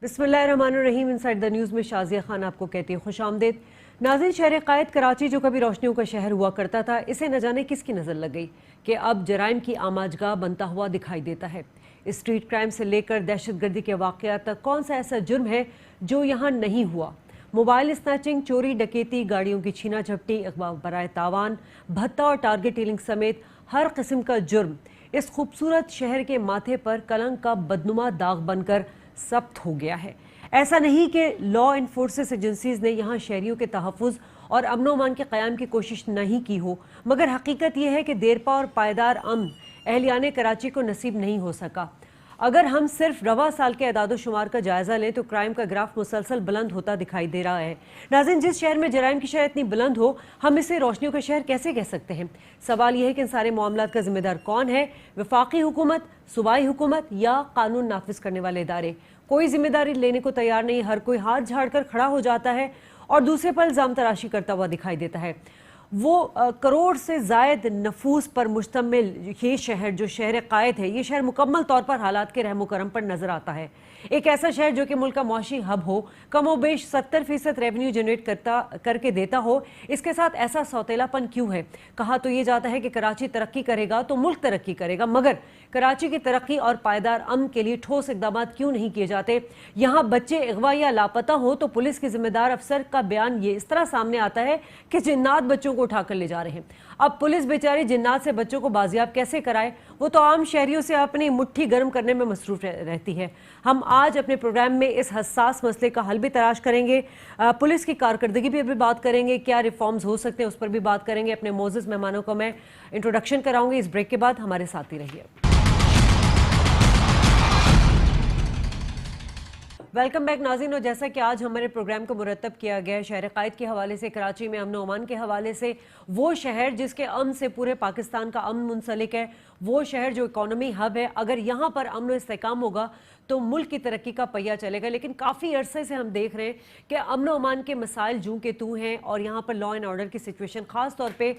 बिस्मिल्लाहिर्रहमानिर्रहीम। Inside the news में शाजिया खान आपको कहती है खुशामदीद। नाज़रीन, शहर कायद कराची जो कभी रोशनियों का शहर हुआ करता था, इसे न जाने किसकी नज़र लग गई कि अब जराइम की आमाजगाह बनता हुआ दिखाई देता है। स्ट्रीट क्राइम से लेकर दहशतगर्दी के वाक़यात तक कौन सा ऐसा जुर्म है जो यहाँ नहीं हुआ। मोबाइल स्नैचिंग, चोरी डकैती, गाड़ियों की छीना झपटी, अगवा बराए तावान, भत्ता और टारगेट डीलिंग समेत हर किस्म का जुर्म इस खूबसूरत शहर के माथे पर कलंक का बदनुमा दाग बनकर सख्त हो गया है। ऐसा नहीं कि लॉ इन्फोर्सेस एजेंसीज ने यहाँ शहरियों के तहफ़्फ़ुज़ और अमन अमान के क़याम की कोशिश नहीं की हो, मगर हकीकत यह है कि देरपा और पायदार अमन अहलियाने कराची को नसीब नहीं हो सका। अगर हम सिर्फ रवा साल के अदाद शुमार का जायजा लें तो क्राइम का ग्राफ मुसलसल बुलंद होता दिखाई दे रहा है। नाज़रीन, जिस शहर में जराइम की शरह इतनी बुलंद हो, हम इसे रोशनियों का शहर कैसे कह सकते हैं? सवाल यह है कि इन सारे मामलात का जिम्मेदार कौन है? वफाकी हुकूमत, सूबाई हुकूमत या कानून नाफिज करने वाले इदारे? कोई जिम्मेदारी लेने को तैयार नहीं। हर कोई हाथ झाड़ कर खड़ा हो जाता है और दूसरे पर इल्ज़ाम तराशी करता हुआ दिखाई देता है। वो करोड़ से ज़ायद नफूस पर मुश्तमिल ये शहर जो शहर कायद है, ये शहर मुकम्मल तौर पर हालात के रहमो करम पर नज़र आता है। एक ऐसा शहर जो कि मुल्क का मौशी हब हो, कमोबेश 70% रेवेन्यू जनरेट करके देता हो, इसके साथ ऐसा सौतेलापन क्यों है? कहा तो ये जाता है कि कराची तरक्की करेगा तो मुल्क तरक्की करेगा, मगर कराची की तरक्की और पायदार अमन के लिए ठोस इकदाम क्यों नहीं किए जाते? यहाँ बच्चे अगवा या लापता हो तो पुलिस के जिम्मेदार अफसर का बयान ये इस तरह सामने आता है कि जिन्नात बच्चों को उठाकर ले जा रहे हैं। अब पुलिस बेचारी जिन्नात से बच्चों को बाजियाब कैसे कराए? वो तो आम शहरियों से अपनी मुट्ठी गर्म करने में मसरूफ रहती है। हम आज अपने प्रोग्राम में इस हसास मसले का हल भी तलाश करेंगे, पुलिस की कारकर्दगी पर भी बात करेंगे, क्या रिफॉर्म्स हो सकते हैं उस पर भी बात करेंगे। अपने मोअज़्ज़ज़ मेहमानों को मैं इंट्रोडक्शन कराऊंगी। इस ब्रेक के बाद हमारे साथ ही रहिए। वेलकम बैक नाज़रीन। और जैसा कि आज हमारे प्रोग्राम को मुरतब किया गया है शहर कायद के हवाले से, कराची में अमन अमान के हवाले से, वो शहर जिसके अमन से पूरे पाकिस्तान का अमन मुंसलिक है, वो शहर जो इकॉनमी हब है। अगर यहाँ पर अमन व इस्तेहकाम होगा तो मुल्क की तरक्की का पहिया चलेगा। लेकिन काफ़ी अरसे से हम देख रहे हैं कि अमन अमान के मसाइल जूं के तू हैं और यहाँ पर लॉ एंड ऑर्डर की सिचुएशन, ख़ास तौर पे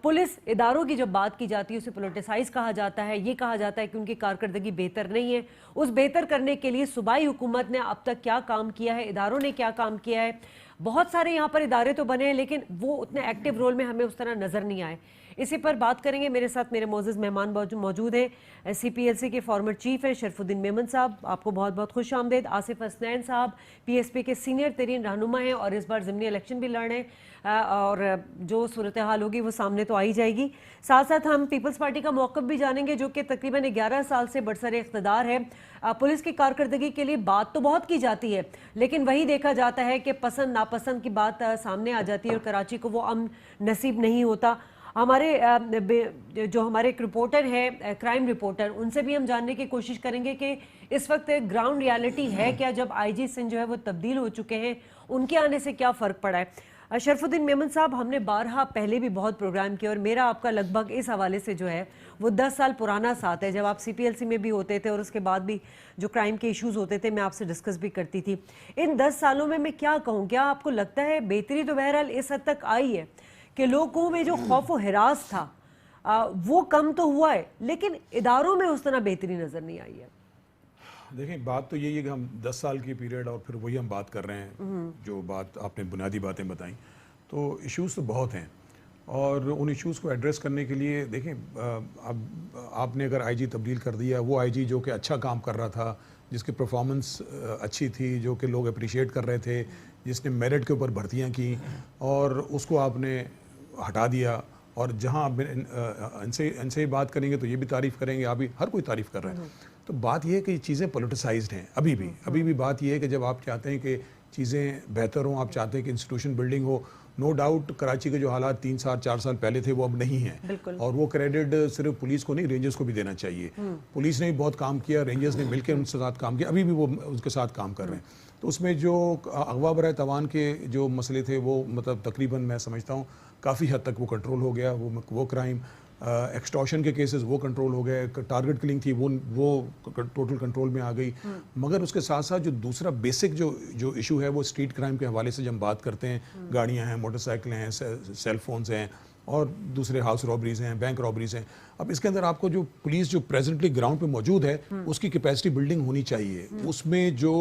पुलिस इदारों की जब बात की जाती है उसे पोलिटिसाइज कहा जाता है। ये कहा जाता है कि उनकी कारकर्दगी बेहतर नहीं है। उस बेहतर करने के लिए सूबाई हुकूमत ने अब तक क्या काम किया है, इदारों ने क्या काम किया है? बहुत सारे यहाँ पर इदारे तो बने हैं लेकिन वो उतने एक्टिव रोल में हमें उस तरह नज़र नहीं आए। इसी पर बात करेंगे। मेरे साथ मेरे मोअज़्ज़ज़ मेहमान मौजूद हैं। CPLC के फॉर्मर चीफ हैं शरफुद्दीन मेमन साहब, आपको बहुत बहुत खुश आमदेद। आसिफ हसनैन साहब PSP के सीनियर तरीन रहनुमा हैं और इस बार ज़िमनी इलेक्शन भी लड़ रहे हैं और जो सूरत हाल होगी वो सामने तो आ ही जाएगी। साथ साथ हम पीपल्स पार्टी का मौक़िफ़ भी जानेंगे जो कि तकरीबन 11 साल से बरसर इक़्तिदार है। पुलिस की कारकर्दगी के लिए बात तो बहुत की जाती है लेकिन वही देखा जाता है कि पसंद नापसंद की बात सामने आ जाती है और कराची को वो अमन नसीब नहीं होता। हमारे जो हमारे एक रिपोर्टर हैं, क्राइम रिपोर्टर, उनसे भी हम जानने की कोशिश करेंगे कि इस वक्त ग्राउंड रियलिटी है क्या, जब IG सिंध जो है वो तब्दील हो चुके हैं, उनके आने से क्या फ़र्क पड़ा है। शरफुद्दीन मेमन साहब, हमने बारहा पहले भी बहुत प्रोग्राम किए और मेरा आपका लगभग इस हवाले से जो है वो 10 साल पुराना साथ है, जब आप CPLC में भी होते थे और उसके बाद भी जो क्राइम के इश्यूज़ होते थे मैं आपसे डिस्कस भी करती थी। इन 10 सालों में मैं क्या कहूँ, क्या आपको लगता है बेहतरी तो बहरहाल इस हद तक आई है कि लोगों में जो खौफ व हिरास था वो कम तो हुआ है लेकिन इदारों में उस तरह बेहतरी नज़र नहीं आई है? देखिए, बात तो यही है कि हम 10 साल की पीरियड और फिर वही हम बात कर रहे हैं। जो बात आपने बुनियादी बातें बताई, तो इश्यूज़ तो बहुत हैं और उन इश्यूज़ को एड्रेस करने के लिए देखें, अब आपने अगर IG तब्दील कर दिया, वो IG जो कि अच्छा काम कर रहा था, जिसकी परफॉर्मेंस अच्छी थी, जो कि लोग अप्रिशिएट कर रहे थे, जिसने मेरिट के ऊपर भर्तियां की, और उसको आपने हटा दिया। और जहां आप इनसे बात करेंगे तो ये भी तारीफ़ करेंगे, आप भी, हर कोई तारीफ़ कर रहा है। तो बात यह है कि चीज़ें पोलिटिसाइज्ड हैं अभी भी बात यह है कि जब आप चाहते हैं कि चीज़ें बेहतर हों, आप चाहते हैं कि इंस्टीट्यूशन बिल्डिंग हो, नो डाउट कराची के जो हालात 3 साल 4 साल पहले थे वो अब नहीं हैं, और वो क्रेडिट सिर्फ पुलिस को नहीं, रेंजर्स को भी देना चाहिए। पुलिस ने भी बहुत काम किया, रेंजर्स ने मिलकर उनके साथ काम किया, अभी भी वो उनके साथ काम कर रहे हैं। तो उसमें जो अगवा बराए तवान के जो मसले थे वो मतलब तकरीबन मैं समझता हूँ काफ़ी हद तक वो कंट्रोल हो गया। वो क्राइम, एक्सटॉर्शन के केसेस वो कंट्रोल हो गए, टारगेट किलिंग थी वो टोटल कंट्रोल में आ गई। मगर उसके साथ साथ जो दूसरा बेसिक जो इशू है वो स्ट्रीट क्राइम के हवाले से जब हम बात करते हैं, गाड़ियाँ हैं, मोटरसाइकिलें हैं, सेल फोन्स हैं और दूसरे हाउस रॉबरीज हैं, बैंक रॉबरीज हैं। अब इसके अंदर आपको जो पुलिस जो प्रेजेंटली ग्राउंड पे मौजूद है उसकी कैपेसिटी बिल्डिंग होनी चाहिए। उसमें जो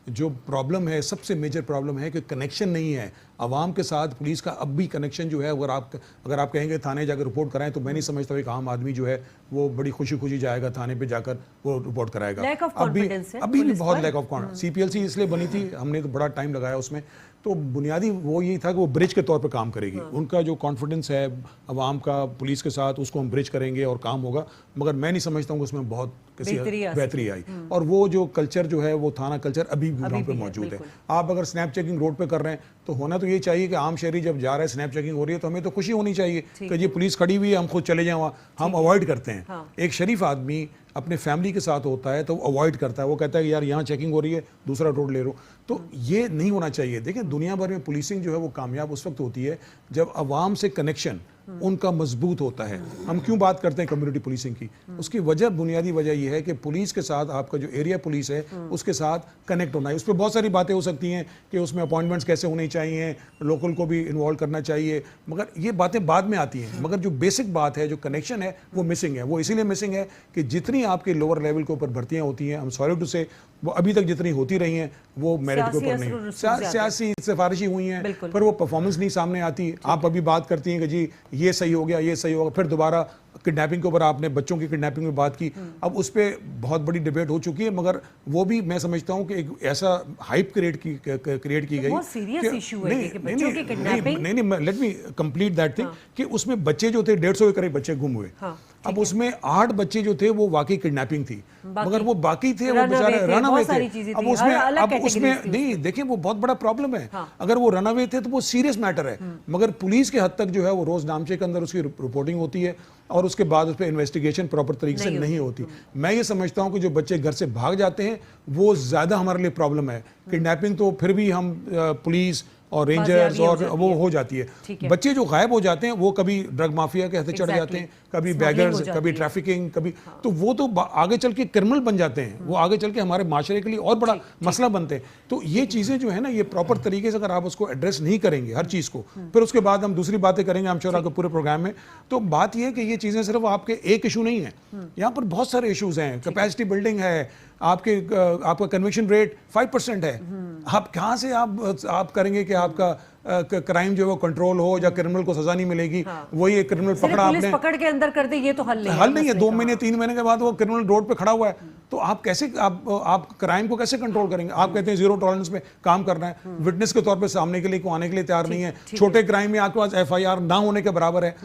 जो प्रॉब्लम है, सबसे मेजर प्रॉब्लम है कि कनेक्शन नहीं है आवाम के साथ पुलिस का। अब भी कनेक्शन जो है, अगर आप कहेंगे थाने जाकर रिपोर्ट कराएं, तो मैं नहीं समझता एक आम आदमी जो है वो बड़ी खुशी खुशी जाएगा थाने पे जाकर वो रिपोर्ट कराएगा। अभी भी बहुत लैक ऑफ कॉन्फिडेंस। CPLC इसलिए बनी थी, हमने तो बड़ा टाइम लगाया उसमें, तो बुनियादी वो यही था कि वो ब्रिज के तौर पे काम करेगी। उनका जो कॉन्फिडेंस है अवाम का पुलिस के साथ, उसको हम ब्रिज करेंगे और काम होगा। मगर मैं नहीं समझता हूँ कि उसमें बहुत किसी बेहतरी आई। और वो जो कल्चर जो है, वो थाना कल्चर अभी भी वहाँ पे मौजूद है। आप अगर स्नैप चेकिंग रोड पे कर रहे हैं, तो होना तो ये चाहिए कि आम शहरी जब जा रहा है, स्नैप चेकिंग हो रही है, तो हमें तो खुशी होनी चाहिए कि ये पुलिस खड़ी हुई है, हम खुद चले जाएं वहाँ। हम अवॉइड करते हैं। एक शरीफ आदमी अपने फैमिली के साथ होता है तो वो अवॉइड करता है, वो कहता है कि यार यहाँ चेकिंग हो रही है, दूसरा रोड ले लो। तो ये नहीं होना चाहिए। देखें, दुनिया भर में पुलिसिंग जो है वो कामयाब उस वक्त होती है जब अवाम से कनेक्शन उनका मजबूत होता है। हम क्यों बात करते हैं कम्युनिटी पुलिसिंग की? उसकी वजह, बुनियादी वजह यह है कि पुलिस के साथ आपका जो एरिया पुलिस है उसके साथ कनेक्ट होना है। उस पर बहुत सारी बातें हो सकती हैं कि उसमें अपॉइंटमेंट्स कैसे होनी चाहिए, लोकल को भी इन्वॉल्व करना चाहिए, मगर ये बातें बाद में आती हैं। मगर जो बेसिक बात है, जो कनेक्शन है, वो मिसिंग है। वो इसीलिए मिसिंग है कि जितनी आपके लोअर लेवल के ऊपर भर्तियां होती हैं, हम सॉरी टू से, वो अभी तक जितनी होती रही हैं वो मेरिट के ऊपर नहीं, सियासी सिफारिशी हुई हैं, पर वो परफॉर्मेंस नहीं सामने आती। आप अभी बात करती हैं कि जी ये सही हो गया, ये सही होगा, फिर दोबारा किडनैपिंग के ऊपर आपने बच्चों की किडनैपिंग में बात की। अब उस पर बहुत बड़ी डिबेट हो चुकी है, मगर वो भी मैं समझता हूँ कि एक ऐसा हाइप क्रिएट की गई। नहीं, let me complete that thing कि उसमें बच्चे जो थे 150 के करीब बच्चे गुम हुए। अब उसमें 8 बच्चे जो थे वो वाकई किडनैपिंग थी, मगर वो बाकी थे वो बेचारे रनअवे थे। अब उसमें नहीं, देखिए वो बहुत बड़ा प्रॉब्लम है। अगर वो रनअवे थे तो वो सीरियस मैटर है, मगर पुलिस के हद तक जो है वो रोज नामचे के अंदर उसकी रिपोर्टिंग होती है और उसके बाद उस पर इन्वेस्टिगेशन प्रॉपर तरीके से नहीं होती। मैं ये समझता हूँ कि जो बच्चे घर से भाग जाते हैं वो ज्यादा हमारे लिए प्रॉब्लम है। किडनैपिंग तो फिर भी हम पुलिस और रेंजर्स और वो हो जाती है। बच्चे जो गायब हो जाते हैं वो कभी ड्रग माफिया के हाथ चढ़ जाते हैं, कभी बैगर्स, कभी ट्रैफिकिंग, कभी तो वो तो आगे चल के क्रिमिनल बन जाते हैं। वो आगे चल के हमारे माशरे के लिए और बड़ा मसला बनते हैं। तो ये चीजें जो है ना, ये प्रॉपर तरीके से अगर आप उसको एड्रेस नहीं करेंगे हर चीज को, फिर उसके बाद हम दूसरी बातें करेंगे हम श्योर आपके पूरे प्रोग्राम में। तो बात ये है कि ये चीजें सिर्फ आपके एक इशू नहीं है, यहाँ पर बहुत सारे इशूज हैं। कैपेसिटी बिल्डिंग है, आपका कन्विक्शन रेट 5% है। आप कहाँ से आप करेंगे कि आपका क्राइम जो है वो कंट्रोल हो या क्रिमिनल को सजा नहीं मिलेगी। वही एक क्रिमिनल पकड़ा, आपने पकड़ के अंदर कर दे, ये तो हल नहीं है। 2 महीने 3 महीने के बाद वो क्रिमिनल रोड पे खड़ा हुआ है, तो आप कैसे आप क्राइम को कैसे कंट्रोल करेंगे? आप कहते हैं 0 टॉलरेंस में काम करना है, विटनेस के तौर पे सामने के लिए को आने के लिए तैयार नहीं है। छोटे क्राइम में आपके पास FIR ना होने के बराबर है,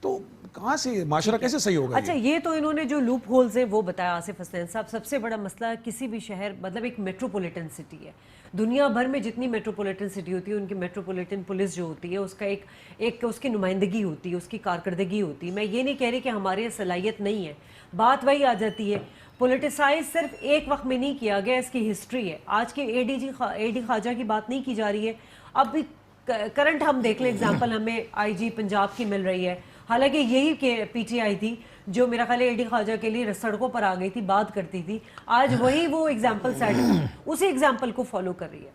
तो कहाँ से माशरा कैसे सही होगा? अच्छा, ये तो इन्होंने जो लूप होल्स है वो बताया आसिफ हसनैन साहब। सबसे बड़ा मसला किसी भी शहर, मतलब एक मेट्रोपॉलिटन सिटी है, दुनिया भर में जितनी मेट्रोपॉलिटन सिटी होती है उनकी मेट्रोपॉलिटन पुलिस जो होती है उसका एक उसकी नुमाइंदगी होती है, उसकी कारकर्दगी होती है। मैं ये नहीं कह रही कि हमारे यहाँ सलाहियत नहीं है, बात वही आ जाती है। पोलिटिसाइज सिर्फ एक वक्त में नहीं किया गया, इसकी हिस्ट्री है। आज के AD ख्वाजा की बात नहीं की जा रही है। अब भी करंट हम देख लें एग्जाम्पल, हमें IG पंजाब की मिल रही है, हालांकि यही के PTI थी जो मेरा ख्याल है AD ख्वाजा के लिए सड़कों पर आ गई थी, बात करती थी। आज वही वो एग्जाम्पल सेट उसी एग्जाम्पल को फॉलो कर रही है।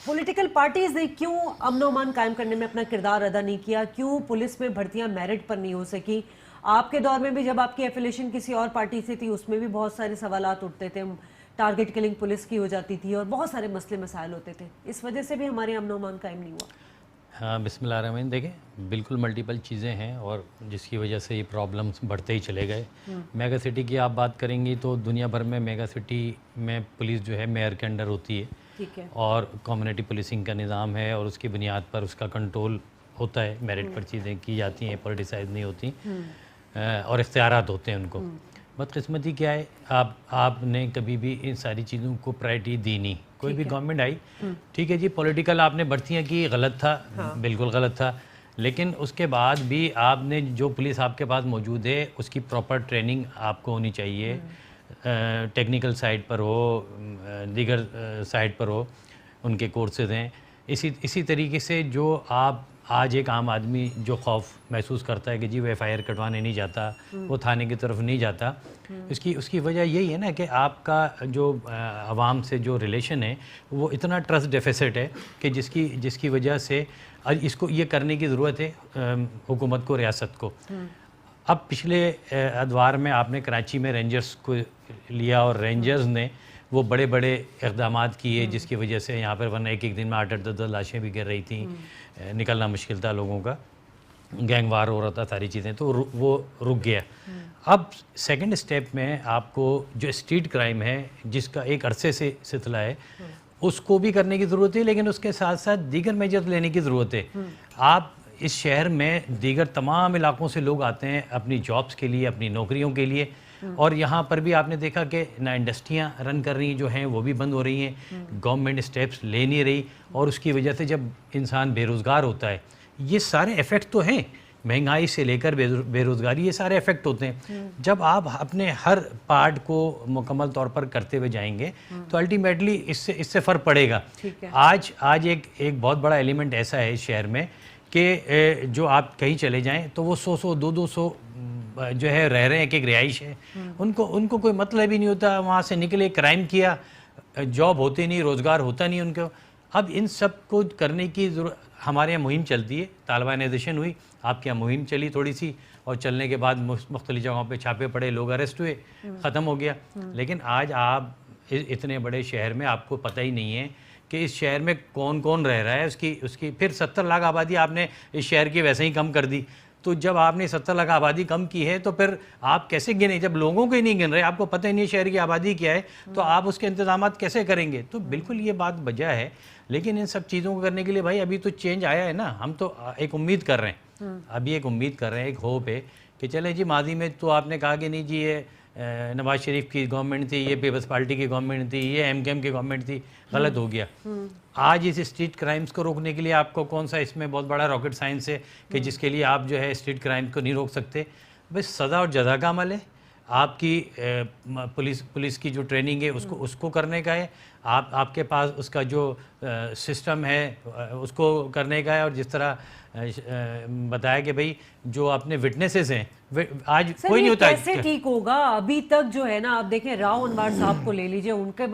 पॉलिटिकल पार्टीज ने क्यों अमन और अमान कायम करने में अपना किरदार अदा नहीं किया? क्यों पुलिस में भर्तियां मेरिट पर नहीं हो सकी? आपके दौर में भी जब आपकी एफिलिएशन किसी और पार्टी से थी उसमें भी बहुत सारे सवालात उठते थे, टारगेट किलिंग पुलिस की हो जाती थी और बहुत सारे मसले मसाइल होते थे। इस वजह से भी हमारे अमन और अमान कायम नहीं हुआ। हाँ, बिस्मिल्लाहिर्रहमानिर्रहीम। देखें, बिल्कुल मल्टीपल चीज़ें हैं और जिसकी वजह से ये प्रॉब्लम्स बढ़ते ही चले गए। मेगा सिटी की आप बात करेंगी तो दुनिया भर में मेगा सिटी में पुलिस जो है मेयर के अंडर होती है, ठीक है, और कम्युनिटी पुलिसिंग का निज़ाम है और उसकी बुनियाद पर उसका कंट्रोल होता है। मेरिट पर चीज़ें की जाती हैं, पॉलिटिसाइज नहीं होती और इख्तियारात होते हैं उनको। बदकिस्मती क्या है, आपने कभी भी इन सारी चीज़ों को प्रायोरिटी दी नहीं। कोई भी गवर्नमेंट आई, ठीक है जी, पॉलिटिकल आपने भर्तियाँ की, गलत था, बिल्कुल गलत था, लेकिन उसके बाद भी आपने जो पुलिस आपके पास मौजूद है उसकी प्रॉपर ट्रेनिंग आपको होनी चाहिए। टेक्निकल साइड पर हो, दीगर साइड पर हो, उनके कोर्सेज हैं। इसी तरीके से जो आप आज एक आम आदमी जो खौफ महसूस करता है कि जी वो FIR कटवाने नहीं जाता, वो थाने की तरफ नहीं जाता, उसकी वजह यही है ना कि आपका जो आवाम से जो रिलेशन है वो इतना ट्रस्ट डेफिसिट है कि जिसकी वजह से इसको ये करने की ज़रूरत है हुकूमत को, रियासत को। अब पिछले अदवार में आपने कराची में रेंजर्स को लिया और रेंजर्स ने वो बड़े बड़े इक़दामात किए जिसकी वजह से यहाँ पर वरना एक एक दिन में 8-8 10-10 लाशें भी गिर रही थी, निकलना मुश्किल था लोगों का, गैंग वार हो रहा था, सारी चीज़ें, तो वो रुक गया। अब सेकंड स्टेप में आपको जो स्ट्रीट क्राइम है जिसका एक अरसे से सिलसिला है उसको भी करने की ज़रूरत है, लेकिन उसके साथ साथ दीगर मेजर लेने की ज़रूरत है। आप इस शहर में दीगर तमाम इलाकों से लोग आते हैं अपनी जॉब्स के लिए, अपनी नौकरियों के लिए, और यहाँ पर भी आपने देखा कि ना इंडस्ट्रियाँ रन कर रही जो हैं वो भी बंद हो रही हैं, गवर्नमेंट स्टेप्स ले नहीं रही, और उसकी वजह से जब इंसान बेरोज़गार होता है, ये सारे इफ़ेक्ट तो हैं, महंगाई से लेकर बेरोज़गारी, ये सारे इफ़ेक्ट होते हैं। जब आप अपने हर पार्ट को मुकम्मल तौर पर करते हुए जाएंगे तो अल्टीमेटली इससे फ़र्क पड़ेगा। आज एक बहुत बड़ा एलिमेंट ऐसा है इस शहर में कि जो आप कहीं चले जाएं तो वो 100-100 200 जो है रह रहे हैं, एक रिहाइश है, उनको कोई मतलब ही नहीं होता, वहाँ से निकले, क्राइम किया, जॉब होती नहीं, रोज़गार होता नहीं उनको। अब इन सब को करने की ज़रूरत, हमारे यहाँ मुहिम चलती है, तालिबानाइजेशन हुई, आपके यहाँ मुहिम चली थोड़ी सी, और चलने के बाद मुख्तलिफ जगहों पे छापे पड़े, लोग अरेस्ट हुए, ख़त्म हो गया। लेकिन आज आप इतने बड़े शहर में आपको पता ही नहीं है कि इस शहर में कौन कौन रह रहा है, उसकी फिर 70 लाख आबादी आपने इस शहर की वैसे ही कम कर दी। तो जब आपने 70 लाख आबादी कम की है तो फिर आप कैसे गिने, जब लोगों को ही नहीं गिन रहे, आपको पता ही नहीं है शहर की आबादी क्या है, तो आप उसके इंतजाम कैसे करेंगे? तो बिल्कुल ये बात वजह है। लेकिन इन सब चीज़ों को करने के लिए भाई अभी तो चेंज आया है ना, हम तो एक उम्मीद कर रहे हैं, अभी एक उम्मीद कर रहे हैं, एक होप है कि चले जी, माजी में तो आपने कहा कि नहीं जी ये नवाज शरीफ की गवर्नमेंट थी, ये पीपल्स पार्टी की गवर्नमेंट थी, ये एमकेएम की गवर्नमेंट थी, गलत हो गया। आज इस स्ट्रीट क्राइम्स को रोकने के लिए आपको कौन सा इसमें बहुत बड़ा रॉकेट साइंस है कि जिसके लिए आप जो है स्ट्रीट क्राइम को नहीं रोक सकते? बस सज़ा और जज़ा का अमल है, आपकी पुलिस की जो ट्रेनिंग है उसको करने का है, आपके पास उसका जो सिस्टम है उसको करने का है। और जिस तरह बताया कि भाई जो अपने विटनेसेस हैं, आज कोई नहीं होता, कैसे ठीक होगा? अभी तक जो है ना, आप देखें राव अनवर साहब को ले लीजिए, उनके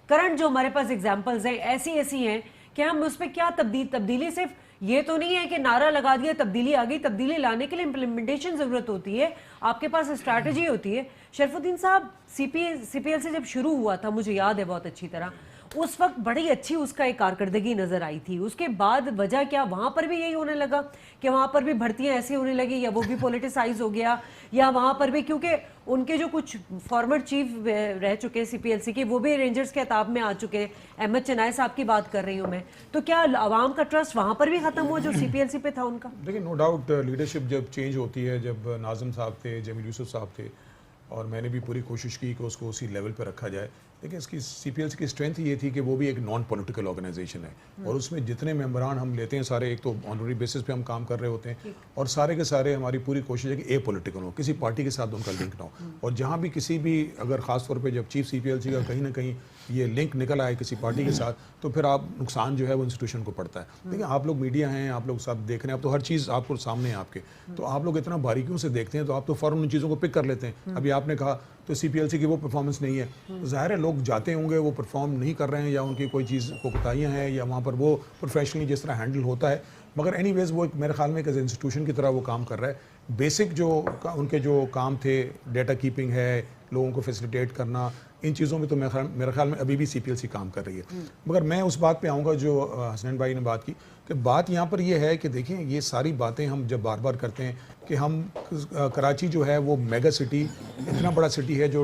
करंट जो हमारे पास एग्जांपल्स हैं ऐसी हैं कि हम उस पर क्या तब्दीली सिर्फ ये तो नहीं है कि नारा लगा दिया तब्दीली आ गई, तब्दीली लाने के लिए इम्प्लीमेंटेशन जरूरत होती है, आपके पास स्ट्रैटेजी होती है। शरफुद्दीन साहब, सीपीएल से जब शुरू हुआ था, मुझे याद है बहुत अच्छी तरह, उस वक्त बड़ी अच्छी उसका एक कारकर्दगी नजर आई थी। उसके बाद वजह क्या, वहां पर भी यही होने लगा कि वहां पर भी भर्तियां ऐसी होने लगी, या वो भी पॉलिटिसाइज हो गया, या वहां पर भी क्योंकि उनके जो कुछ फॉर्मर चीफ रह चुके हैं सीपीएलसी के, वो भी रेंजर्स के अताब में आ चुके हैं, अहमद चनाय साहब की बात कर रही हूँ मैं, तो क्या आवाम का ट्रस्ट वहां पर भी खत्म हुआ जो सीपीएलसी पे था उनका? देखिए, नो डाउट लीडरशिप जब चेंज होती है, जब नाज़िम साहब थे, जमील यूसुफ साहब थे, और मैंने भी पूरी कोशिश की कि उसको उसी लेवल पर रखा जाए। लेकिन इसकी सीपीएलसी की स्ट्रेंथ ये थी कि वो भी एक नॉन पॉलिटिकल ऑर्गेनाइजेशन है, और उसमें जितने मेंबरान हम लेते हैं सारे एक तो ऑनरी बेसिस पे हम काम कर रहे होते हैं, और सारे के सारे हमारी पूरी कोशिश है कि ए पॉलिटिकल हो, किसी पार्टी के साथ उनका लिंक ना हो। और जहाँ भी किसी भी अगर ख़ास तौर पे जब चीफ सीपीएलसी का कहीं ना कहीं ये लिंक निकल आए किसी पार्टी के साथ, तो फिर आप नुकसान जो है वो इंस्टीट्यूशन को पड़ता है। देखिए, आप लोग मीडिया हैं, आप लोग सब देख रहे हैं, आप तो हर चीज़ आपको सामने है आपके, तो आप लोग इतना बारीकियों से देखते हैं, तो आप तो फ़ौरन उन चीज़ों को पिक कर लेते हैं। अभी आपने कहा तो सीपीएलसी की वो परफॉर्मेंस नहीं है, तो ज़ाहिर है लोग जाते होंगे, वो परफॉर्म नहीं कर रहे हैं, या उनकी कोई चीज़ को कोताहियाँ हैं, या वहाँ पर वो प्रोफेशनली जिस तरह हैंडल होता है, मगर एनीवेज वो मेरे ख्याल में एक इंस्टीट्यूशन की तरह वो काम कर रहा है। बेसिक जो उनके जो काम थे, डेटा कीपिंग है, लोगों को फैसिलिटेट करना, इन चीज़ों में तो मेरे ख्याल में अभी भी सीपीएलसी काम कर रही है। मगर मैं उस बात पे आऊँगा जो हसनैन भाई ने बात की, कि बात यहाँ पर ये है कि देखिए, ये सारी बातें हम जब बार बार करते हैं कि हम कराची जो है वो मेगा सिटी, इतना बड़ा सिटी है जो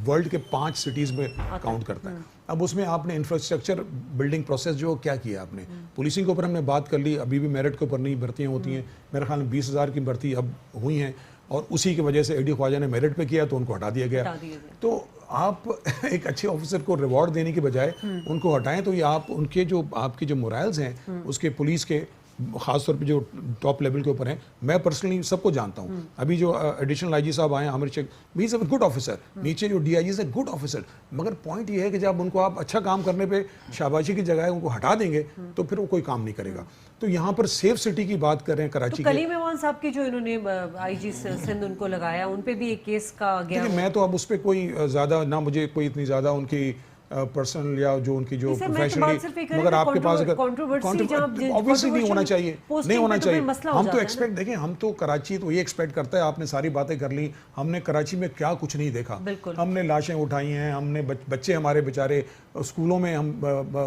वर्ल्ड के 5 सिटीज़ में काउंट करता है। अब उसमें आपने इंफ्रास्ट्रक्चर बिल्डिंग प्रोसेस जो क्या किया आपने, पुलिसिंग के ऊपर हमने बात कर ली, अभी भी मेरिट के ऊपर नहीं भर्तियाँ होती हैं, मेरे ख्याल में 20,000 की भर्ती अब हुई हैं, और उसी की वजह से एडी ख्वाजा ने मेरिट पे किया तो उनको हटा दिया गया। तो आप एक अच्छे ऑफिसर को रिवॉर्ड देने के बजाय उनको हटाएं, तो ये आप उनके जो आपके जो मोरल्स हैं उसके पुलिस के खासतौर पे जो टॉप लेवल के ऊपर हैं, मैं पर्सनली सबको जानता हूँ। अभी जो एडिशनल आईजी साहब आए हैं Aamir Shaikh, he is a good officer, नीचे जो डीआईजी है गुड ऑफिसर, मगर पॉइंट ये है कि जब उनको आप अच्छा काम करने पे शाबाशी की जगह उनको हटा देंगे तो फिर वो कोई काम नहीं करेगा। तो यहाँ पर सेफ सिटी की बात कर रहे हैं कराची, तो कलीम इमान साहब की जो इन्होंने आईजी सिंध उनको लगाया, उन पे भी एक केस का गया। मैं तो अब उस पर कोई ज़्यादा ना, मुझे कोई इतनी ज़्यादा उनकी पर्सनल या जो उनकी जो इसे मैं तो बात सिर्फ ये प्रोफेशनली, कह रही मगर हूँ आपके पास अगर controversy जहाँ ऑब्वियसली नहीं होना चाहिए, posting नहीं होना पे तो चाहिए। कोई मसला हो हम तो जाता है ना। एक्सपेक्ट, देखिए हम तो कराची तो ये एक्सपेक्ट करता है, आपने सारी बातें कर ली, हमने कराची में क्या कुछ नहीं देखा, बिल्कुल। हमने लाशें उठाई हैं, हमने बच्चे हमारे बेचारे स्कूलों में, हम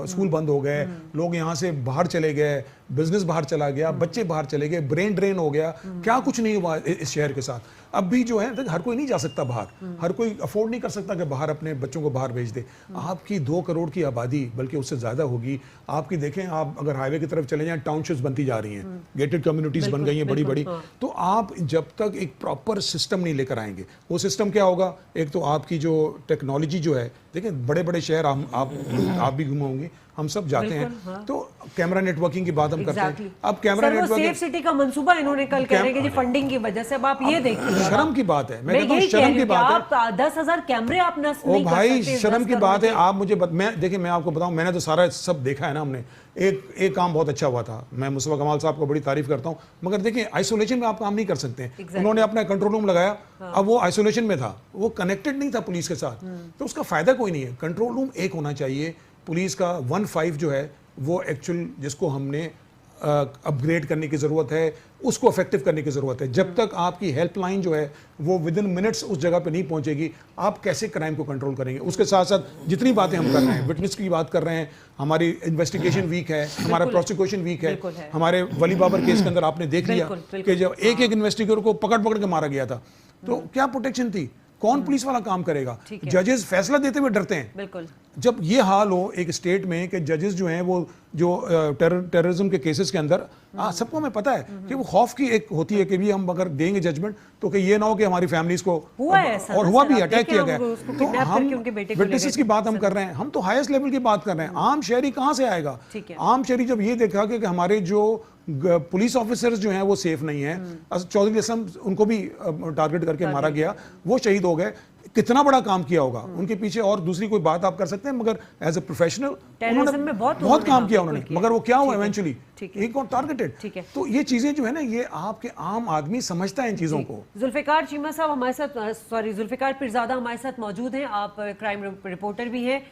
स्कूल बंद हो गए, लोग यहाँ से बाहर चले गए, बिजनेस बाहर चला गया, बच्चे बाहर चले गए, ब्रेन ड्रेन हो गया, क्या कुछ नहीं हुआ इस शहर के साथ। अब भी जो है हर कोई नहीं जा सकता बाहर, हर कोई अफोर्ड नहीं कर सकता कि बाहर अपने बच्चों को बाहर भेज दे। आपकी 2 करोड़ की आबादी, बल्कि उससे ज़्यादा होगी आपकी, देखें आप अगर हाईवे की तरफ चले जाएं, टाउनशिप्स बनती जा रही हैं, गेटेड कम्युनिटीज़ बन गई हैं बड़ी बड़ी। तो आप जब तक एक प्रॉपर सिस्टम नहीं लेकर आएंगे, वो सिस्टम क्या होगा, एक तो आपकी जो टेक्नोलॉजी जो है, देखें बड़े बड़े शहर आप भी घूमे होंगे, हम सब जाते हैं, तो कैमरा नेटवर्किंग की बात हम करते हैं। अब कैमरा नेटवर्किंग, सेफ सिटी का मंसूबा इन्होंने कल कह रहे हैं कि जी फंडिंग की वजह से, अब आप ये देखिए, शर्म की बात है, मैं कहता हूँ यही कह शर्म रही की हूँ कि बात है। आप 10,000 कैमरे आप नस्ल ओ नहीं कर भाई सकते, शर्म 10 की करोड़ बात है। के। आप मुझे मैं देखिए, मैं आपको बताऊं, मैंने तो सारा सब देखा है ना, हमने एक काम बहुत अच्छा हुआ था, मैं मुस्तफा कमाल साहब को बड़ी तारीफ करता हूं, मगर देखिए आइसोलेशन में आप काम नहीं कर सकते हैं। उन्होंने अपना कंट्रोल रूम लगाया, अब वो आइसोलेशन में था, वो कनेक्टेड नहीं था पुलिस के साथ, तो उसका फायदा कोई नहीं है। कंट्रोल रूम एक होना चाहिए पुलिस का। 15 जो है वो एक्चुअल जिसको हमने अपग्रेड करने की ज़रूरत है, उसको इफेक्टिव करने की ज़रूरत है। जब तक आपकी हेल्पलाइन जो है वो विद इन मिनट्स उस जगह पे नहीं पहुंचेगी, आप कैसे क्राइम को कंट्रोल करेंगे। उसके साथ साथ जितनी बातें हम कर रहे हैं, विटनेस की बात कर रहे हैं, हमारी इन्वेस्टिगेशन वीक है, हमारा प्रोसिक्यूशन वीक है। हमारे वली बाबर केस के अंदर आपने देख लिया कि जब एक इन्वेस्टिगेटर को पकड़ के मारा गया था, तो क्या प्रोटेक्शन थी, कौन पुलिस वाला काम करेगा। जजेस फैसला देते हुए डरते हैं। बिल्कुल। जब ये हाल हो एक स्टेट में कि जजेस जो हैं वो जो टेररिज्म के केसेस के अंदर, सबको हमें पता है कि वो खौफ की एक होती है कि भी हम अगर देंगे जजमेंट तो कि ये ना हो कि हमारी फैमिलीज को हुआ है ऐसा, और हुआ भी, अटैक किया गया। तो हम विटनेसेस की बात हम कर रहे हैं, हम तो हाईएस्ट लेवल की बात कर रहे हैं। आम शहरी कहाँ से आएगा। आम शहरी जब ये देखा कि हमारे जो पुलिस ऑफिसर्स जो हैं वो सेफ नहीं है, चौधरी असलम उनको भी टारगेट करके मारा गया, वो शहीद हो गए, कितना बड़ा काम किया होगा उनके पीछे। और दूसरी कोई बात आप कर सकते हैं, मगर एज ए प्रोफेशनल उन्होंने बहुत काम किया उन्होंने, मगर वो क्या हुआ इवेंचुअली, एक और टारगेटेड। तो ये चीजें जो है ना, ये आपके आम आदमी समझता है इन चीजों को। जुल्फिकार चीमा साहब हमारे साथ, सॉरी जुल्फिकार पीरजादा हमारे साथ मौजूद हैं, आप क्राइम रिपोर्टर भी हैं।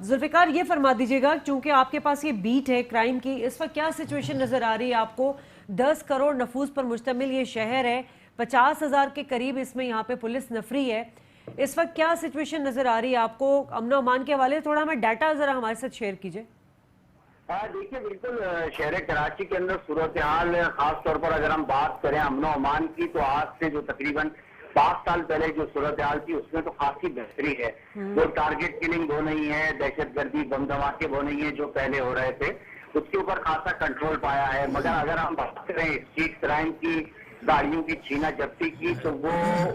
जुल्फिकार ये फरमा दीजिएगा, चूंकि आपके पास ये बीट है क्राइम की, इस वक्त क्या सिचुएशन नजर आ रही है आपको। 10 करोड़ नफूस पर मुश्तमिल ये शहर है, 50,000 के करीब इसमें यहाँ पे पुलिस नफरी है, इस वक्त क्या सिचुएशन नजर आ रही है आपको अमन अमान के हवाले? थोड़ा हमें डाटा जरा हमारे साथ शेयर कीजिए। देखिए बिल्कुल, शहर कराची के अंदर सूरत हाल, खास तौर पर अगर हम बात करें अमन अमान की, तो आज से जो तकरीबन 5 साल पहले जो सूरत हाल थी उसमें तो खासी बेहतरी है। वो टारगेट किलिंग वो नहीं है, दहशतगर्दी बम धमाके वो नहीं है जो पहले हो रहे थे, उसके ऊपर खासा कंट्रोल पाया है। मगर अगर हम बात करें स्ट्रीट क्राइम की, गाड़ियों की छीना जब्ती की, तो वो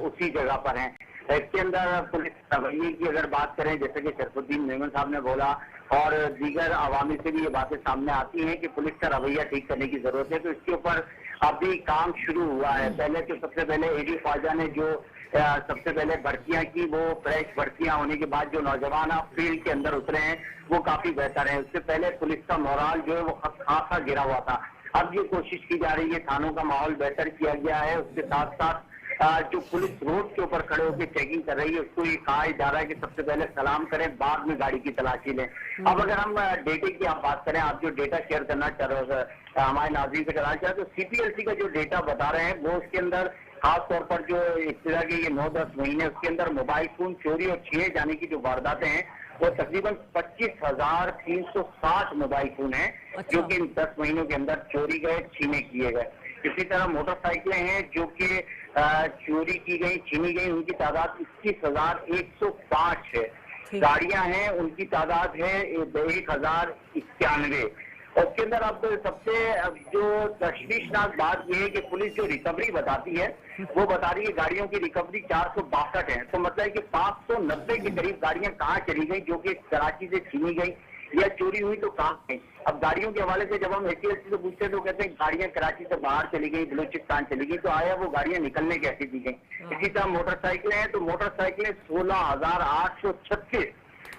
उसी जगह पर है। इसके अंदर पुलिस रवैये की अगर बात करें, जैसे कि शरफुद्दीन मेमन साहब ने बोला और दीगर अवामी से भी ये बातें सामने आती हैं कि पुलिस का रवैया ठीक करने की जरूरत है, तो इसके ऊपर अभी काम शुरू हुआ है। पहले तो सबसे पहले एडी ख्वाजा ने जो सबसे पहले भर्तियां की, वो फ्रेश भर्तियां होने के बाद जो नौजवान फील्ड के अंदर उतरे हैं वो काफी बेहतर है। उससे पहले पुलिस का मोराल जो है वो खासा गिरा हुआ था। अब ये कोशिश की जा रही है, थानों का माहौल बेहतर किया गया है। उसके साथ साथ जो पुलिस रोड के ऊपर खड़े होकर चेकिंग कर रही है, उसको ये कहा जा रहा है कि सबसे पहले सलाम करें, बाद में गाड़ी की तलाशी लें। अब अगर हम डेटे की आप बात करें, आप जो डेटा शेयर करना चाह रहे हो हमारे नाज़रीन से कराना चाहते, तो सीपीएलसी का जो डेटा बता रहे हैं वो उसके अंदर खास तौर पर जो इब्तिदा के ये 9-10 महीने उसके अंदर मोबाइल फोन चोरी और छीने जाने की जो वारदातें हैं वो तकरीबन 25,360 मोबाइल फोन हैं जो कि इन 10 महीनों के अंदर चोरी गए, छीने किए गए। इसी तरह मोटरसाइकिलें हैं जो कि चोरी की गई, छीनी गई, उनकी तादाद 21,105 है। गाड़ियां हैं उनकी तादाद है 1,091। उसके अंदर अब सबसे जो तशवीशनाक बात यह है कि पुलिस जो रिकवरी बताती है वो बता रही है गाड़ियों की रिकवरी 462 है। तो मतलब है कि 590 के करीब गाड़ियां कहाँ चली गई जो कि कराची से छीनी गई या चोरी हुई, तो कहाँ गई। अब गाड़ियों के हवाले से जब हम एटीएलसी से पूछते हैं तो कहते हैं गाड़ियां कराची से बाहर चली गई, बलूचिस्तान चली गई, तो आया वो गाड़ियां निकलने कैसी दी गई। इसी तरह मोटरसाइकिलें हैं, तो मोटरसाइकिलें 16,836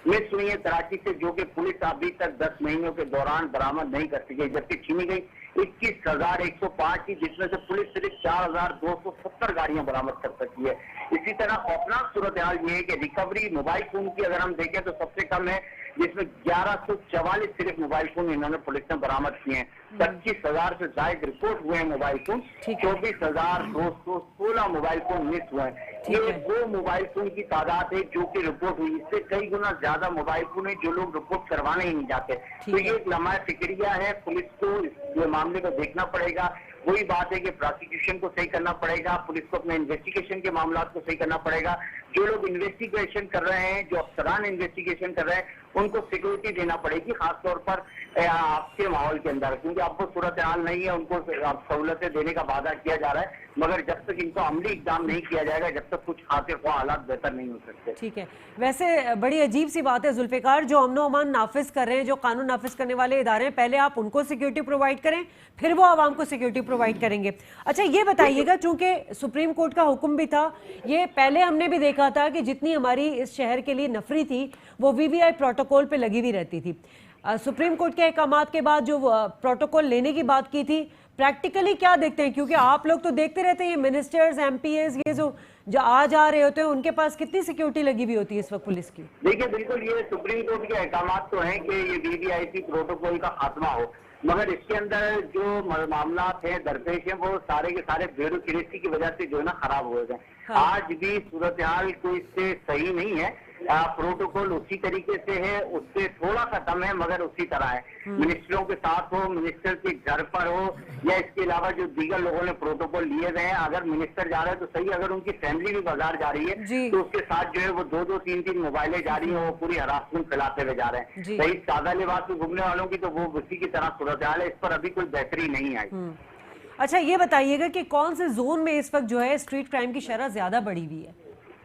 मिस हुई है कराची से, जो कि पुलिस अभी तक 10 महीनों के दौरान बरामद नहीं कर सकी, जबकि छीनी गई 21,105 की, जिसमें से पुलिस सिर्फ 4,270 गाड़ियां बरामद कर सकी है। इसी तरह खौफनाक सूरत हाल ये है कि रिकवरी मोबाइल फोन की अगर हम देखें तो सबसे कम है, जिसमें 1144 सिर्फ मोबाइल फोन इन्होंने पुलिस ने बरामद किए हैं। 25,000 से ज्यादा रिपोर्ट हुए हैं mobile phone, 24,216 mobile phone miss हुए हैं। ये वो मोबाइल फोन की तादाद है जो कि रिपोर्ट हुई, इससे कई गुना ज्यादा मोबाइल फोन है जो लोग रिपोर्ट करवाने ही नहीं जाते। तो ये एक लम्हा फिक्रिया है, पुलिस को इस मामले को देखना पड़ेगा। वही बात है कि प्रोसिक्यूशन को सही करना पड़ेगा, पुलिस को अपने इन्वेस्टिगेशन के मामला को सही करना पड़ेगा। जो लोग इन्वेस्टिगेशन कर रहे हैं, जो अफसरान इन्वेस्टिगेशन कर रहे हैं, उनको सिक्योरिटी देना पड़ेगी, खासतौर पर आपके माहौल के अंदर, क्योंकि अब वो सूरत हाल नहीं है, उनको सहूलतें देने का वादा किया जा रहा है, मगर जब तक इनको अमली इकदाम नहीं किया जाएगा, जब तक कुछ खातिर को हालात बेहतर नहीं हो सकते। ठीक है, वैसे बड़ी अजीब सी बात है जुल्फिकार, जो अमन अमान नाफिज कर रहे हैं, जो कानून नाफिज करने वाले इदारे हैं, पहले आप उनको सिक्योरिटी प्रोवाइड करें, फिर वो आवाम को सिक्योरिटी प्रोवाइड करेंगे। अच्छा ये बताइएगा, चूंकि सुप्रीम कोर्ट का हुक्म भी था, ये पहले हमने भी देखा था कि जितनी हमारी इस शहर के लिए नफरी थी वो वीवीआई प्रोटोकॉल पे लगी हुई रहती थी। सुप्रीम कोर्ट के अहकामात के बाद जो प्रोटोकॉल लेने की बात की थी, प्रैक्टिकली क्या देखते हैं? क्योंकि आप लोग तो देखते रहते हैं, ये मिनिस्टर्स, एमपीएस, ये जो आ जा रहे होते हैं, उनके पास कितनी सिक्योरिटी लगी हुई होती है इस वक्त पुलिस की? देखिए बिल्कुल, ये सुप्रीम कोर्ट के अहकामात तो हैं कि ये वीवीआईपी प्रोटोकॉल का खात्मा हो, मगर इसके अंदर जो मामला है, दरपेश है, वो सारे के सारे ब्यूरोक्रेसी की वजह से जो है ना खराब हो गए। हाँ। आज भी सूरत हाल कोई इससे सही नहीं है। प्रोटोकॉल उसी तरीके से है, उससे थोड़ा सा कम है, मगर उसी तरह है। मिनिस्टरों के साथ हो, मिनिस्टर के घर पर हो, या इसके अलावा जो दीगर लोगों ने प्रोटोकॉल लिए गए हैं, अगर मिनिस्टर जा रहे हैं तो सही, अगर उनकी फैमिली भी बाजार जा रही है तो उसके साथ जो है वो 2-2, 3-3 मोबाइलें जा रही है, वो पूरी हरासमेंट फैलाते हुए जा रहे हैं। सही सादा लिबास में घूमने वालों की तो वो उसी की तरह सूरत हाल है, इस पर अभी कोई बेहतरी नहीं आई। अच्छा ये बताइएगा कि कौन से जोन में इस वक्त जो है स्ट्रीट क्राइम की शरह ज्यादा बढ़ी हुई है?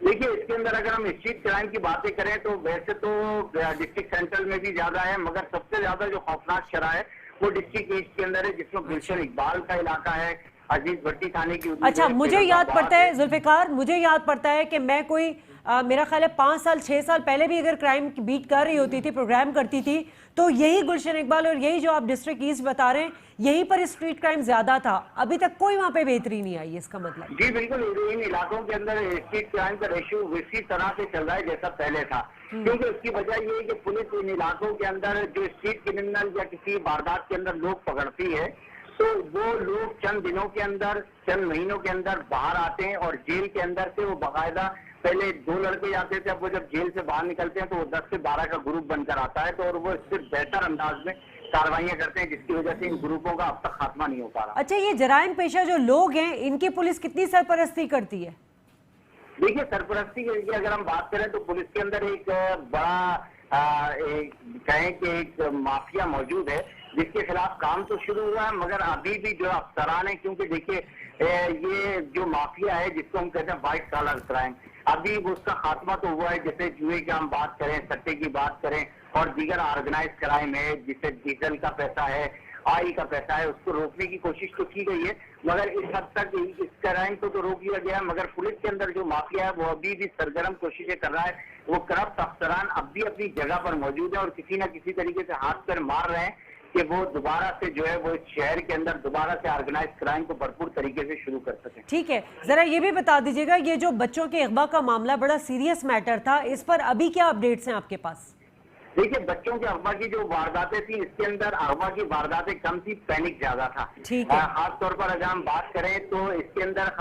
देखिए इसके अंदर अगर हम स्ट्रीट क्राइम की बातें करें तो वैसे तो डिस्ट्रिक्ट सेंट्रल में भी ज्यादा है, मगर सबसे ज्यादा जो खौफनाक शरह है वो डिस्ट्रिक्ट ईस्ट के अंदर है, जिसमें गुलशन इकबाल का इलाका है, अजीज भट्टी थाने की। अच्छा मुझे याद पड़ता है जुल्फिकार, मुझे याद पड़ता है कि मैं कोई मेरा ख्याल है 5 साल 6 साल पहले भी अगर क्राइम बीट कर रही होती थी, प्रोग्राम करती थी, तो यही गुलशन इकबाल और यही जो आप डिस्ट्रिक्ट ईस्ट बता रहे हैं, यहीं पर स्ट्रीट क्राइम ज्यादा था। अभी तक कोई वहाँ पे बेहतरी नहीं आई, इसका मतलब? जी बिल्कुल, इन इलाकों के अंदर स्ट्रीट क्राइम का रेशियो उसी तरह से चल रहा है जैसा पहले था, क्योंकि उसकी वजह ये है कि पुलिस इन इलाकों के अंदर जो स्ट्रीट क्रिमिनल या किसी वारदात के अंदर लोग पकड़ती है, तो वो लोग चंद दिनों के अंदर, चंद महीनों के अंदर बाहर आते हैं और जेल के अंदर से वो बाकायदा, पहले 2 लड़के जाते थे, अब वो जब जेल से बाहर निकलते हैं तो वो 10 से 12 का ग्रुप बनकर आता है, तो और वो इससे बेहतर अंदाज में कार्रवाइयां करते हैं, जिसकी वजह से इन ग्रुपों का अब तक खात्मा नहीं हो पा रहा। अच्छा ये जराइम पेशा जो लोग हैं, इनकी पुलिस कितनी सरपरस्ती करती है? देखिए सरपरस्ती की अगर हम बात करें तो पुलिस के अंदर एक बड़ा कहें कि एक माफिया मौजूद है, जिसके खिलाफ काम तो शुरू हुआ है, मगर अभी भी जो अफसरान है, क्योंकि देखिए ये जो माफिया है जिसको हम कहते हैं व्हाइट कॉलर क्राइम, अभी उसका खात्मा तो हुआ है। जैसे जुए की हम बात करें, सट्टे की बात करें और दीगर ऑर्गेनाइज क्राइम है, जिससे डीजल का पैसा है, आई का पैसा है, उसको रोकने की कोशिश तो की गई है, मगर इस हद तक इस क्राइम को तो रोक लिया गया है, मगर पुलिस के अंदर जो माफिया है वो अभी भी सरगर्म कोशिशें कर रहा है। वो करप्ट अफसरान अब भी अपनी जगह पर मौजूद है और किसी न किसी तरीके से हाथ पर मार रहे हैं कि वो दोबारा से जो है वो शहर के अंदर दोबारा से ऑर्गेनाइज क्राइम को भरपूर तरीके से शुरू कर सके। ठीक है, जरा ये भी बता दीजिएगा, ये जो बच्चों के अगवा का मामला बड़ा सीरियस मैटर था, इस पर अभी क्या अपडेट्स हैं आपके पास? देखिए बच्चों के अगवा की जो वारदातें थी, इसके अंदर अगवा की वारदातें कम थी, पैनिक ज्यादा था। खास तौर पर अगर हम बात करें तो इसके अंदर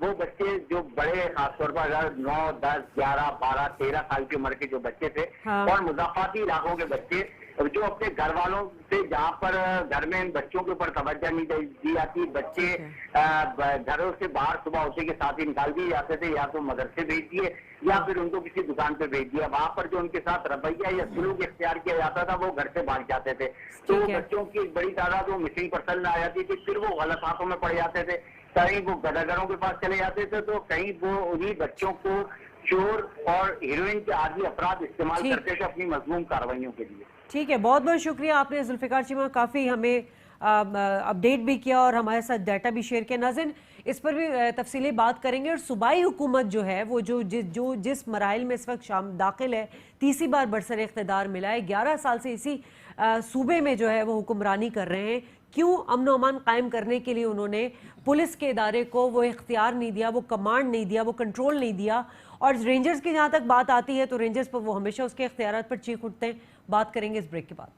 वो बच्चे जो बड़े, खासतौर पर अगर 9, 10, 11, 12, 13 साल की उम्र के जो बच्चे थे, और मुज़ाफ़ाती इलाकों के बच्चे जो अपने घर वालों से, जहाँ पर घर में इन बच्चों के ऊपर तवज्जो नहीं दी जाती, बच्चे घरों से बाहर सुबह होते के साथ ही निकाल दिए जाते थे, या तो मदरसे भेज दिए या फिर उनको किसी दुकान पे भेज दिया। वहाँ पर जो उनके साथ रवैया या सुलूक इख्तियार किया जाता था, वो घर से भाग जाते थे, तो बच्चों की एक बड़ी तादाद वो मिसिंग पर्सन में आ जाती थी, फिर वो गलत हाथों में पड़ जाते थे, कहीं वो गदागरों के पास चले जाते थे, तो कहीं वो उन्हीं बच्चों को चोर और हीरोइन के आदि अपराध इस्तेमाल करते थे अपनी मजमूम कार्रवाइयों के लिए। ठीक है, बहुत बहुत शुक्रिया, आपने जुल्फिकार चीमा काफ़ी हमें अपडेट भी किया और हमारे साथ डाटा भी शेयर किया। नाज़रीन इस पर भी तफसीली बात करेंगे। और सूबाई हुकूमत जो है वो जिस मराइल में इस वक्त शाम दाखिल है, तीसरी बार बरसर इख्तिदार मिला है, 11 साल से इसी सूबे में जो है वो हुक्मरानी कर रहे हैं, क्यों अमन व अमान कायम करने के लिए उन्होंने पुलिस के इदारे को वो इख्तियार नहीं दिया, वो कमांड नहीं दिया, वो कंट्रोल नहीं दिया। और रेंजर्स की जहाँ तक बात आती है तो रेंजर्स पर वो हमेशा उसके इख्तियारात पर चीख उठते हैं। बात करेंगे इस ब्रेक के बाद।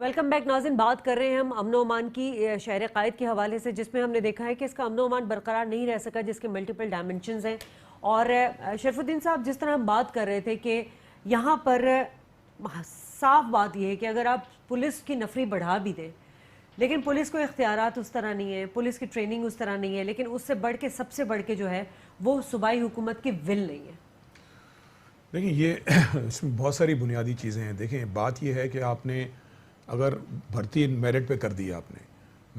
वेलकम बैक नाज़रीन, बात कर रहे हैं हम अमन व अमान की शहर कायद के हवाले से, जिसमें हमने देखा है कि इसका अमन व अमान बरकरार नहीं रह सका, जिसके मल्टीपल डायमेंशंस हैं। और शरफुद्दीन साहब, जिस तरह हम बात कर रहे थे कि यहाँ पर साफ बात यह है कि अगर आप पुलिस की नफरी बढ़ा भी दें, लेकिन पुलिस को इख्तियारात उस तरह नहीं है, पुलिस की ट्रेनिंग उस तरह नहीं है, लेकिन उससे बढ़ के सबसे बढ़ के जो है वो सूबाई हुकूमत की विल नहीं है। देखिए, ये इसमें बहुत सारी बुनियादी चीज़ें हैं। देखें, बात यह है कि आपने अगर भर्ती मेरिट पे कर दी आपने,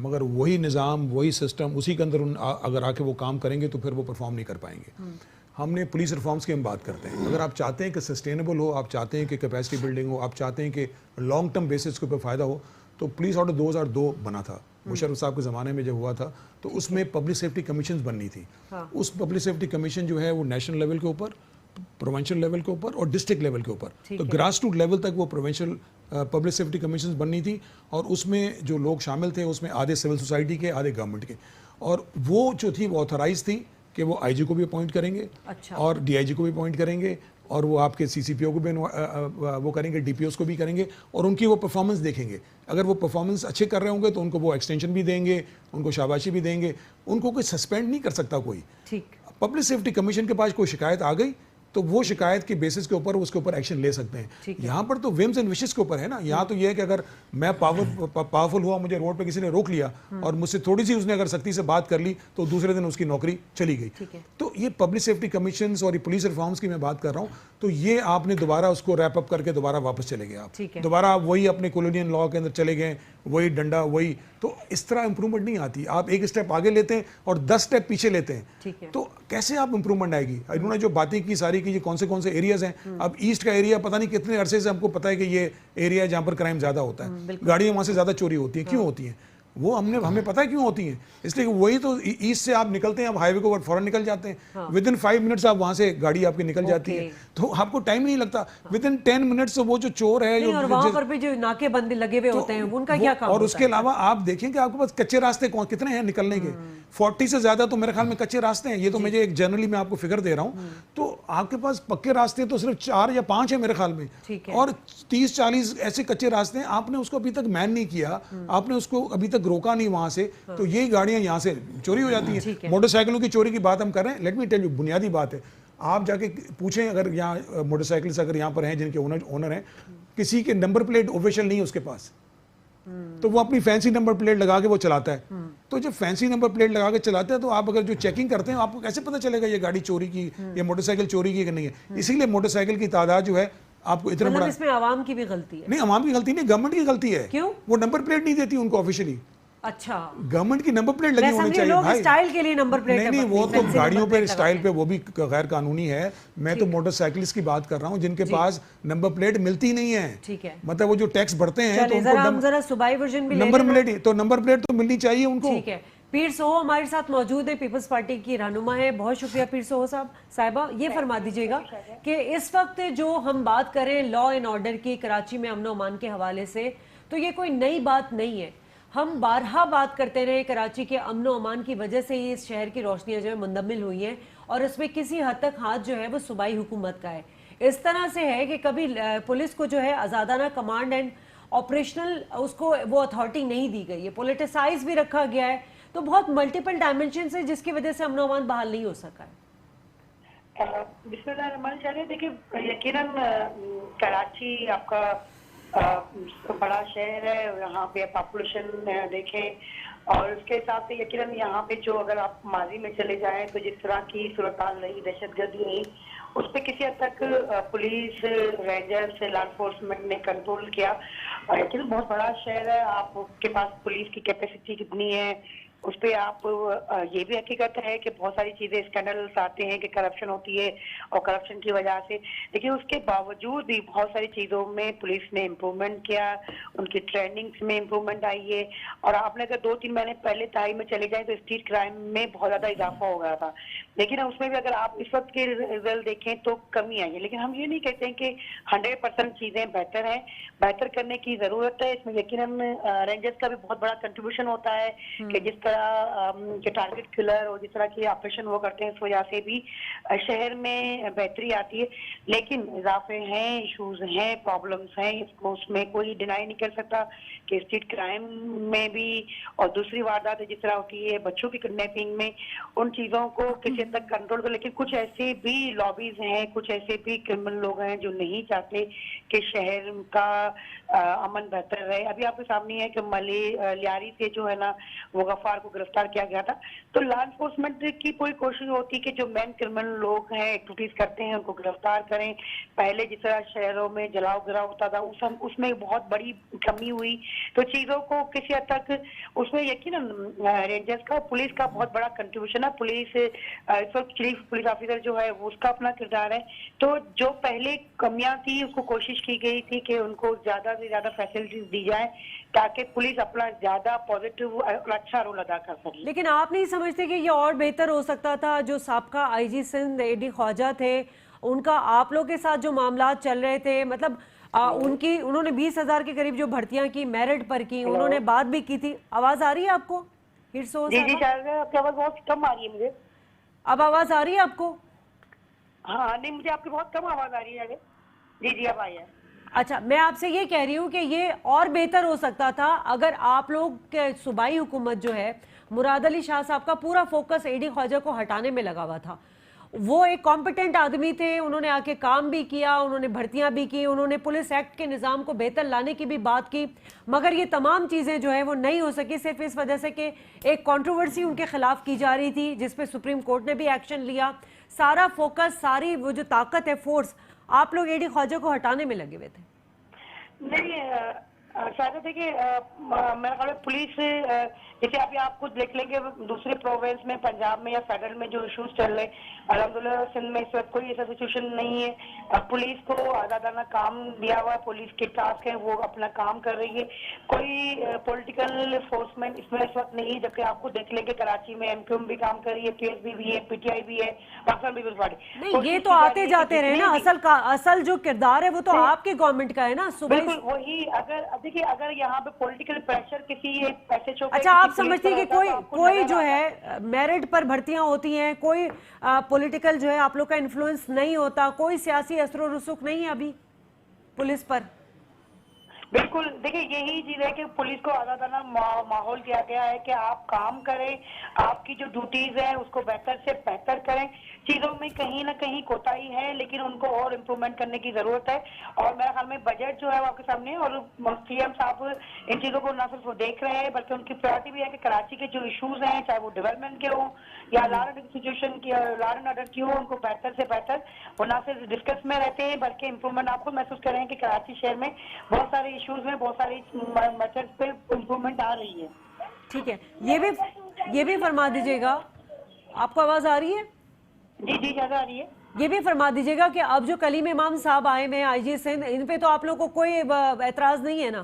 मगर वही निज़ाम, वही सिस्टम, उसी के अंदर अगर आके वो काम करेंगे तो फिर वो परफॉर्म नहीं कर पाएंगे। हमने पुलिस रिफॉर्म्स की हम बात करते हैं। अगर आप चाहते हैं कि सस्टेनेबल हो, आप चाहते हैं कि कैपेसिटी बिल्डिंग हो, आप चाहते हैं कि लॉन्ग टर्म बेसिस के ऊपर फ़ायदा हो, तो पुलिस ऑर्डर 2002 बना था मुशर्रफ साहब के ज़माने में जब हुआ था, तो उसमें पब्लिक सेफ्टी कमीशन बननी थी। उस पब्लिक सेफ्टी कमीशन जो है वो नेशनल लेवल के ऊपर, प्रोविंशियल लेवल के ऊपर और डिस्ट्रिक्ट लेवल के ऊपर, तो ग्रास रूट लेवल तक वो प्रोविंशियल पब्लिक सेफ्टी कमीशन बननी थी। और उसमें जो लोग शामिल थे उसमें आधे सिविल सोसाइटी के, आधे गवर्नमेंट के, और वो जो थी वो ऑथराइज थी कि वो आईजी को भी अपॉइंट करेंगे, अच्छा। और डीआईजी को भी अपॉइंट करेंगे, और वो आपके सीसीपीओ को भी वो करेंगे, डीपीओस को भी करेंगे, और उनकी वो परफॉर्मेंस देखेंगे। अगर वो परफॉर्मेंस अच्छे कर रहे होंगे तो उनको वो एक्सटेंशन भी देंगे, उनको शाबाशी भी देंगे, उनको कोई सस्पेंड नहीं कर सकता कोई। ठीक। पब्लिक सेफ्टी कमीशन के पास कोई शिकायत आ गई तो वो शिकायत के बेसिस के ऊपर उसके ऊपर एक्शन ले सकते हैं। यहाँ पर तो विम्स एंड विशेस के ऊपर है ना। यहाँ तो ये है कि अगर मैं पावरफुल हुआ, मुझे रोड पे किसी ने रोक लिया और मुझसे थोड़ी सी उसने अगर सख्ती से बात कर ली तो दूसरे दिन उसकी नौकरी चली गई। तो ये पब्लिक सेफ्टी कमीशन और ये पुलिस रिफॉर्म्स की मैं बात कर रहा हूँ, तो ये आपने दोबारा उसको रैप अप करके दोबारा वापस चले गए आप, दोबारा आप वही अपने कॉलोनियल लॉ के अंदर चले गए, वही डंडा, वही। तो इस तरह इंप्रूवमेंट नहीं आती। आप एक स्टेप आगे लेते हैं और 10 स्टेप पीछे लेते हैं, तो कैसे आप इंप्रूवमेंट आएगी? इन्होंने जो बातें की सारी की, कौन से एरियाज हैं। अब ईस्ट का एरिया पता नहीं कितने अरसे से हमको पता है कि ये एरिया है जहाँ पर क्राइम ज्यादा होता है, गाड़ियां वहां से ज्यादा चोरी होती हैं। क्यों होती हैं वो हमें पता है क्यों होती हैं। इसलिए वही तो ईस्ट से आप निकलते हैं, आप हाईवे को फौरन निकल जाते हैं, विद इन 5 मिनट्स आप वहां से गाड़ी आपकी निकल जाती है, तो आपको टाइम नहीं लगता। विद इन 10 मिनट्स वो जो चोर है, जो वहां पर भी जो नाकेबंदी लगे हुए होते हैं, उनका क्या काम और उसके अलावा आप देखें कि आपके पास कच्चे रास्ते कितने हैं निकलने के। 40 से ज्यादा तो मेरे ख्याल में कच्चे रास्ते हैं। ये तो मुझे एक जनरली मैं आपको फिगर दे रहा हूँ। तो आपके पास पक्के रास्ते तो सिर्फ 4 या 5 है मेरे ख्याल में, और 30-40 ऐसे कच्चे रास्ते हैं। आपने उसको अभी तक मैन नहीं किया, आपने उसको अभी तक रोका नहीं वहां से, तो यही गाड़ियां यहाँ से चोरी हो जाती हैं। मोटरसाइकिलों की चोरी की बात हम कर रहे हैं। लेट मी टेल यू, बुनियादी बात है, आप जाके पूछें अगर यहाँ मोटरसाइकिल अगर यहाँ पर हैं जिनके ओनर हैं, किसी के नंबर प्लेट ऑफिशियल नहीं है उसके पास, तो वो अपनी फैंसी नंबर प्लेट लगा के वो चलाता है। तो जब फैंसी नंबर प्लेट लगा के चलाते हैं तो आप अगर जो चेकिंग करते हैं, आपको कैसे पता चलेगा ये गाड़ी चोरी की, ये मोटरसाइकिल चोरी की कि नहीं है? इसीलिए मोटरसाइकिल की तादाद जो है आपको इतना बड़ा, इसमें आवाम की भी गलती है? नहीं, आवाम की गलती नहीं, गवर्नमेंट की गलती है। क्यों? वो नंबर प्लेट नहीं देती उनको ऑफिशियली। अच्छा, गवर्नमेंट की नंबर प्लेट लगी होनी चाहिए भाई। स्टाइल के लिए नंबर प्लेट नहीं, वो तो गाड़ियों पे स्टाइल पे वो भी गैर कानूनी है। मैं तो मोटरसाइकिलिस्ट की बात कर रहा हूँ जिनके पास नंबर प्लेट मिलती नहीं है। ठीक है, मतलब वो जो टैक्स भरते हैं तो उनको जरा सूबाई वर्जन भी नंबर प्लेट, तो नंबर प्लेट तो मिलनी चाहिए उनको। ठीक है। पीर सोहो हमारे साथ मौजूद है, पीपल्स पार्टी की रहनुमा है। बहुत शुक्रिया पीर सोहो साहिबा। ये फरमा दीजिएगा कि इस वक्त जो हम बात करें लॉ एंड ऑर्डर की कराची में अमन अमान के हवाले से, तो ये कोई नई बात नहीं है। हम बारहा बात करते रहे कराची के अमन अमान की वजह से ही इस शहर की रोशनियां जो है मुंदमिल हुई हैं, और उसमें किसी हद तक हाथ जो है वो सूबाई हुकूमत का है। इस तरह से है कि कभी पुलिस को जो है आज़ादाना कमांड एंड ऑपरेशनल उसको वो अथॉरिटी नहीं दी गई है, पोलिटिसाइज भी रखा गया है। तो बहुत मल्टीपल डायमेंशन है जिसकी वजह से अमन अमान बहाल नहीं हो सका है। बिस्मिल्लाह। देखिए, यकीनन कराची आपका बड़ा शहर है, यहाँ पे पॉपुलेशन देखें और उसके हिसाब से यकीनन यहाँ पे जो अगर आप माजी में चले जाएं तो जिस तरह की सूरत रही, दहशतगर्दी रही, उस पर किसी हद तक पुलिस, रेंजर्स, लॉ एनफोर्समेंट ने कंट्रोल किया। यकीनन बहुत बड़ा शहर है, आपके पास पुलिस की कैपेसिटी कितनी है उस पर आप ये भी हकीकत है कि बहुत सारी चीजें स्कैंडल्स आते हैं कि करप्शन होती है और करप्शन की वजह से, लेकिन उसके बावजूद भी बहुत सारी चीजों में पुलिस ने इम्प्रूवमेंट किया, उनकी ट्रेनिंग्स में इम्प्रूवमेंट आई है। और आपने अगर 2-3 महीने पहले ताई में चले जाए तो स्ट्रीट क्राइम में बहुत ज्यादा इजाफा हो गया था। लेकिन उसमें भी अगर आप इस वक्त के रिजल्ट देखें तो कमी आई है। लेकिन हम ये नहीं कहते हैं कि 100% चीजें बेहतर हैं, बेहतर करने की जरूरत है। इसमें यकीनन रेंजर्स का भी बहुत बड़ा कंट्रीब्यूशन होता है कि जिस तरह के टारगेट किलर और जिस तरह के ऑपरेशन वो करते हैं, इस वजह से भी शहर में बेहतरी आती है। लेकिन इजाफे हैं, इश्यूज हैं, प्रॉब्लम्स हैं, इसको उसमें कोई डिनाई नहीं कर सकता कि स्ट्रीट क्राइम में भी और दूसरी वारदात जिस तरह होती है बच्चों की किडनैपिंग में, उन चीजों को किसी हद तक कंट्रोल कर। लेकिन कुछ ऐसे भी लॉबीज हैं, कुछ ऐसे भी क्रिमिनल लोग हैं जो नहीं चाहते कि शहर का अमन बेहतर रहे। अभी आपके सामने है कि लियारी से जो है ना वो गफ्फार को गिरफ्तार किया गया था। तो लॉ एनफोर्समेंट की पूरी कोशिश होती कि जो मेन क्रिमिनल लोग हैं, एक्टिविटीज करते हैं, उनको गिरफ्तार करें। पहले जिस तरह शहरों में जलाओ गिराव होता था उसमें बहुत बड़ी कमी हुई, तो चीजों को किसी हद तक उसमें यकीनन रेंजर्स का, पुलिस का बहुत बड़ा कंट्रीब्यूशन है। पुलिस इस वक्त चीफ पुलिस ऑफिसर जो है वो उसका अपना किरदार है। तो जो पहले कमियां थी उसको कोशिश की गई थी कि उनको ज्यादा से ज्यादा फैसिलिटीज दी जाए ताकि पुलिस अपना ज्यादा पॉजिटिव और अच्छा रोल अदा कर सके। लेकिन आप नहीं समझते कि ये और बेहतर हो सकता था? जो साबका आईजी सिंध एडी ख्वाजा थे, उनका आप लोग के साथ जो मामला चल रहे थे, मतलब उन्होंने 20,000 के करीब जो भर्तियां की मेरिट पर की, उन्होंने बात भी की थी। आवाज आ रही है आपको? जी आपकी आवाज बहुत कम आ रही है मुझे। अब आवाज आ रही है आपको? हाँ नहीं, मुझे आपकी बहुत कम आवाज आ रही है। जी अब आई है। अच्छा, मैं आपसे ये कह रही हूँ कि ये और बेहतर हो सकता था अगर आप लोग के सूबाई हुकूमत जो है, मुराद अली शाह साहब का पूरा फोकस एडी ख्वाजा को हटाने में लगा हुआ था। वो एक कॉम्पिटेंट आदमी थे, उन्होंने आके काम भी किया, उन्होंने भर्तियां भी की, उन्होंने पुलिस एक्ट के निज़ाम को बेहतर लाने की भी बात की, मगर ये तमाम चीज़ें जो है वो नहीं हो सकी सिर्फ इस वजह से कि एक कंट्रोवर्सी उनके खिलाफ की जा रही थी जिस पे सुप्रीम कोर्ट ने भी एक्शन लिया। सारा फोकस, सारी वो जो ताकत है, फोर्स, आप लोग एडी ख्वाजा को हटाने में लगे हुए थे। नहीं शायद देखिए मेरा ख्याल है पुलिस, जैसे अभी आप खुद देख लेंगे दूसरे प्रोविंस में, पंजाब में या फेडरल में जो इश्यूज चल रहे, अल्हम्दुलिल्लाह सिंध में इस वक्त कोई ऐसा सिचुएशन नहीं है। पुलिस को आज़ादाना काम दिया हुआ है, पुलिस के टास्क है, वो अपना काम कर रही है। कोई पॉलिटिकल फोर्समेंट इसमें इस वक्त नहीं, जबकि आपको देख लेंगे कराची में एमक्यूएम भी काम कर रही है, पीएसपी भी है, पीटीआई भी है, पाकिस्तान पीपल्स पार्टी। नहीं, ये तो आते जाते रहे ना, असल जो किरदार है वो तो आपकी गवर्नमेंट का है ना। बिल्कुल वही, अगर अगर यहाँ पे पॉलिटिकल प्रेशर किसी एसएचओ, अच्छा, आप समझती हैं कि कोई जो है मेरिट पर भर्तियां होती हैं, कोई पॉलिटिकल जो है आप लोग का इन्फ्लुएंस नहीं होता, कोई सियासी असर रसूख नहीं है अभी पुलिस पर? बिल्कुल, देखिए यही चीज है कि पुलिस को आज़ादाना माहौल दिया गया है कि आप काम करें, आपकी जो ड्यूटीज है उसको बेहतर से बेहतर करें। चीजों में कहीं ना कहीं कोताही है, लेकिन उनको और इम्प्रूवमेंट करने की जरूरत है। और मेरे ख्याल में बजट जो है वो आपके सामने है, और सीएम साहब इन चीजों को न सिर्फ वो देख रहे हैं बल्कि उनकी प्रायोरिटी भी है कि कराची के जो इश्यूज हैं, चाहे वो डेवलपमेंट के हो या लॉ एंड सिचुएशन की, लॉ एंड ऑर्डर की हो, उनको बेहतर से बेहतर वो न सिर्फ डिस्कस में रहते हैं बल्कि इम्प्रूवमेंट आपको महसूस कर रहे हैं कि कराची शहर में बहुत सारे इश्यूज में बहुत सारी मेथड्स पे इम्प्रूवमेंट आ रही है। ठीक है, ये भी फरमा दीजिएगा, आपको आवाज आ रही है? जी ज्यादा आ रही है। ये भी फरमा दीजिएगा कि अब जो कलीम इमाम साहब आए हैं आईजी सिंध, इन पे तो आप लोग को कोई एतराज नहीं है ना?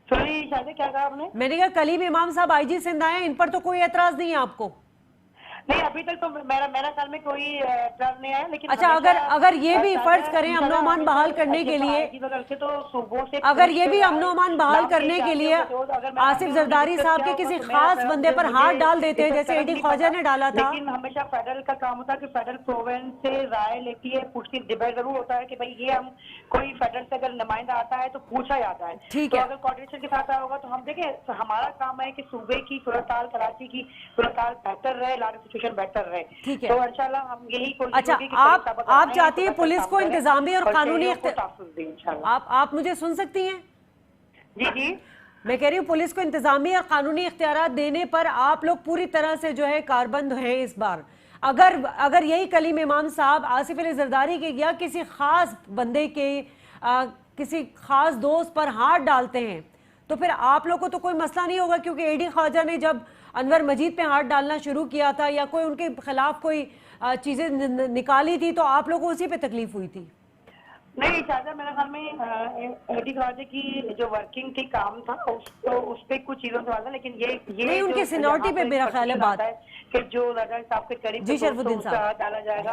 सॉरी शायद क्या कहा आपने? मैंने कहा कलीम इमाम साहब आईजी सिंध आए, इन पर तो कोई एतराज नहीं है आपको? नहीं, अभी तक तो मेरा ख्याल में कोई एतराज नहीं आया। लेकिन अच्छा, अगर ये भी फर्ज करें अमनो अमान बहाल करने के लिए, अगर ये भी अमनो अमान बहाल करने के लिए आसिफ जरदारी साहब के किसी खास बंदे पर हाथ डाल देते हैं जैसे एडी ख्वाजा ने डाला था। लेकिन हमेशा फेडरल का काम होता है कि फेडरल प्रोविंस से राय लेती है, पूछती डिबेट जरूर होता है कि भाई ये हम कोई फेडरल से अगर नुमाइंदा आता है तो पूछा जाता है। ठीक है, है, अगर कोऑर्डिनेशन के साथ आया होगा तो हम देखें, हमारा काम है कि सूबे की सूरत हाल, कराची की सूरत हाल बेहतर रहे, बेहतर रहे। ठीक है, तो इंशाल्लाह हम यही कोशिश। अच्छा, आप चाहती हैं पुलिस को इंतजामी और कानूनी, आप मुझे सुन सकती हैं? जी मैं कह रही हूँ पुलिस को इंतजामी और कानूनी इख्तियारात देने पर आप लोग पूरी तरह से जो है कारबंद हैं इस बार। अगर यही कलीम इमाम साहब आसिफ अली जरदारी के या किसी खास बंदे के किसी खास दोस्त पर हाथ डालते हैं तो फिर आप लोग को तो कोई मसला नहीं होगा, क्योंकि एडी ख्वाजा ने जब अनवर मजीद पे हाथ डालना शुरू किया था या कोई उनके खिलाफ कोई चीजें निकाली थी तो आप लोगों को उसी पे तकलीफ हुई थी। नहीं शायद मेरे ख्याल में एडी कराची की जो वर्किंग थी काम था उस पे कुछ चीजों से वादा, लेकिन ये नहीं, उनके सीनियरिटी पे मेरा ख्याल है बात कि जो रजा साहब के करीब जी शरफुद्दीन साहब डाला जाएगा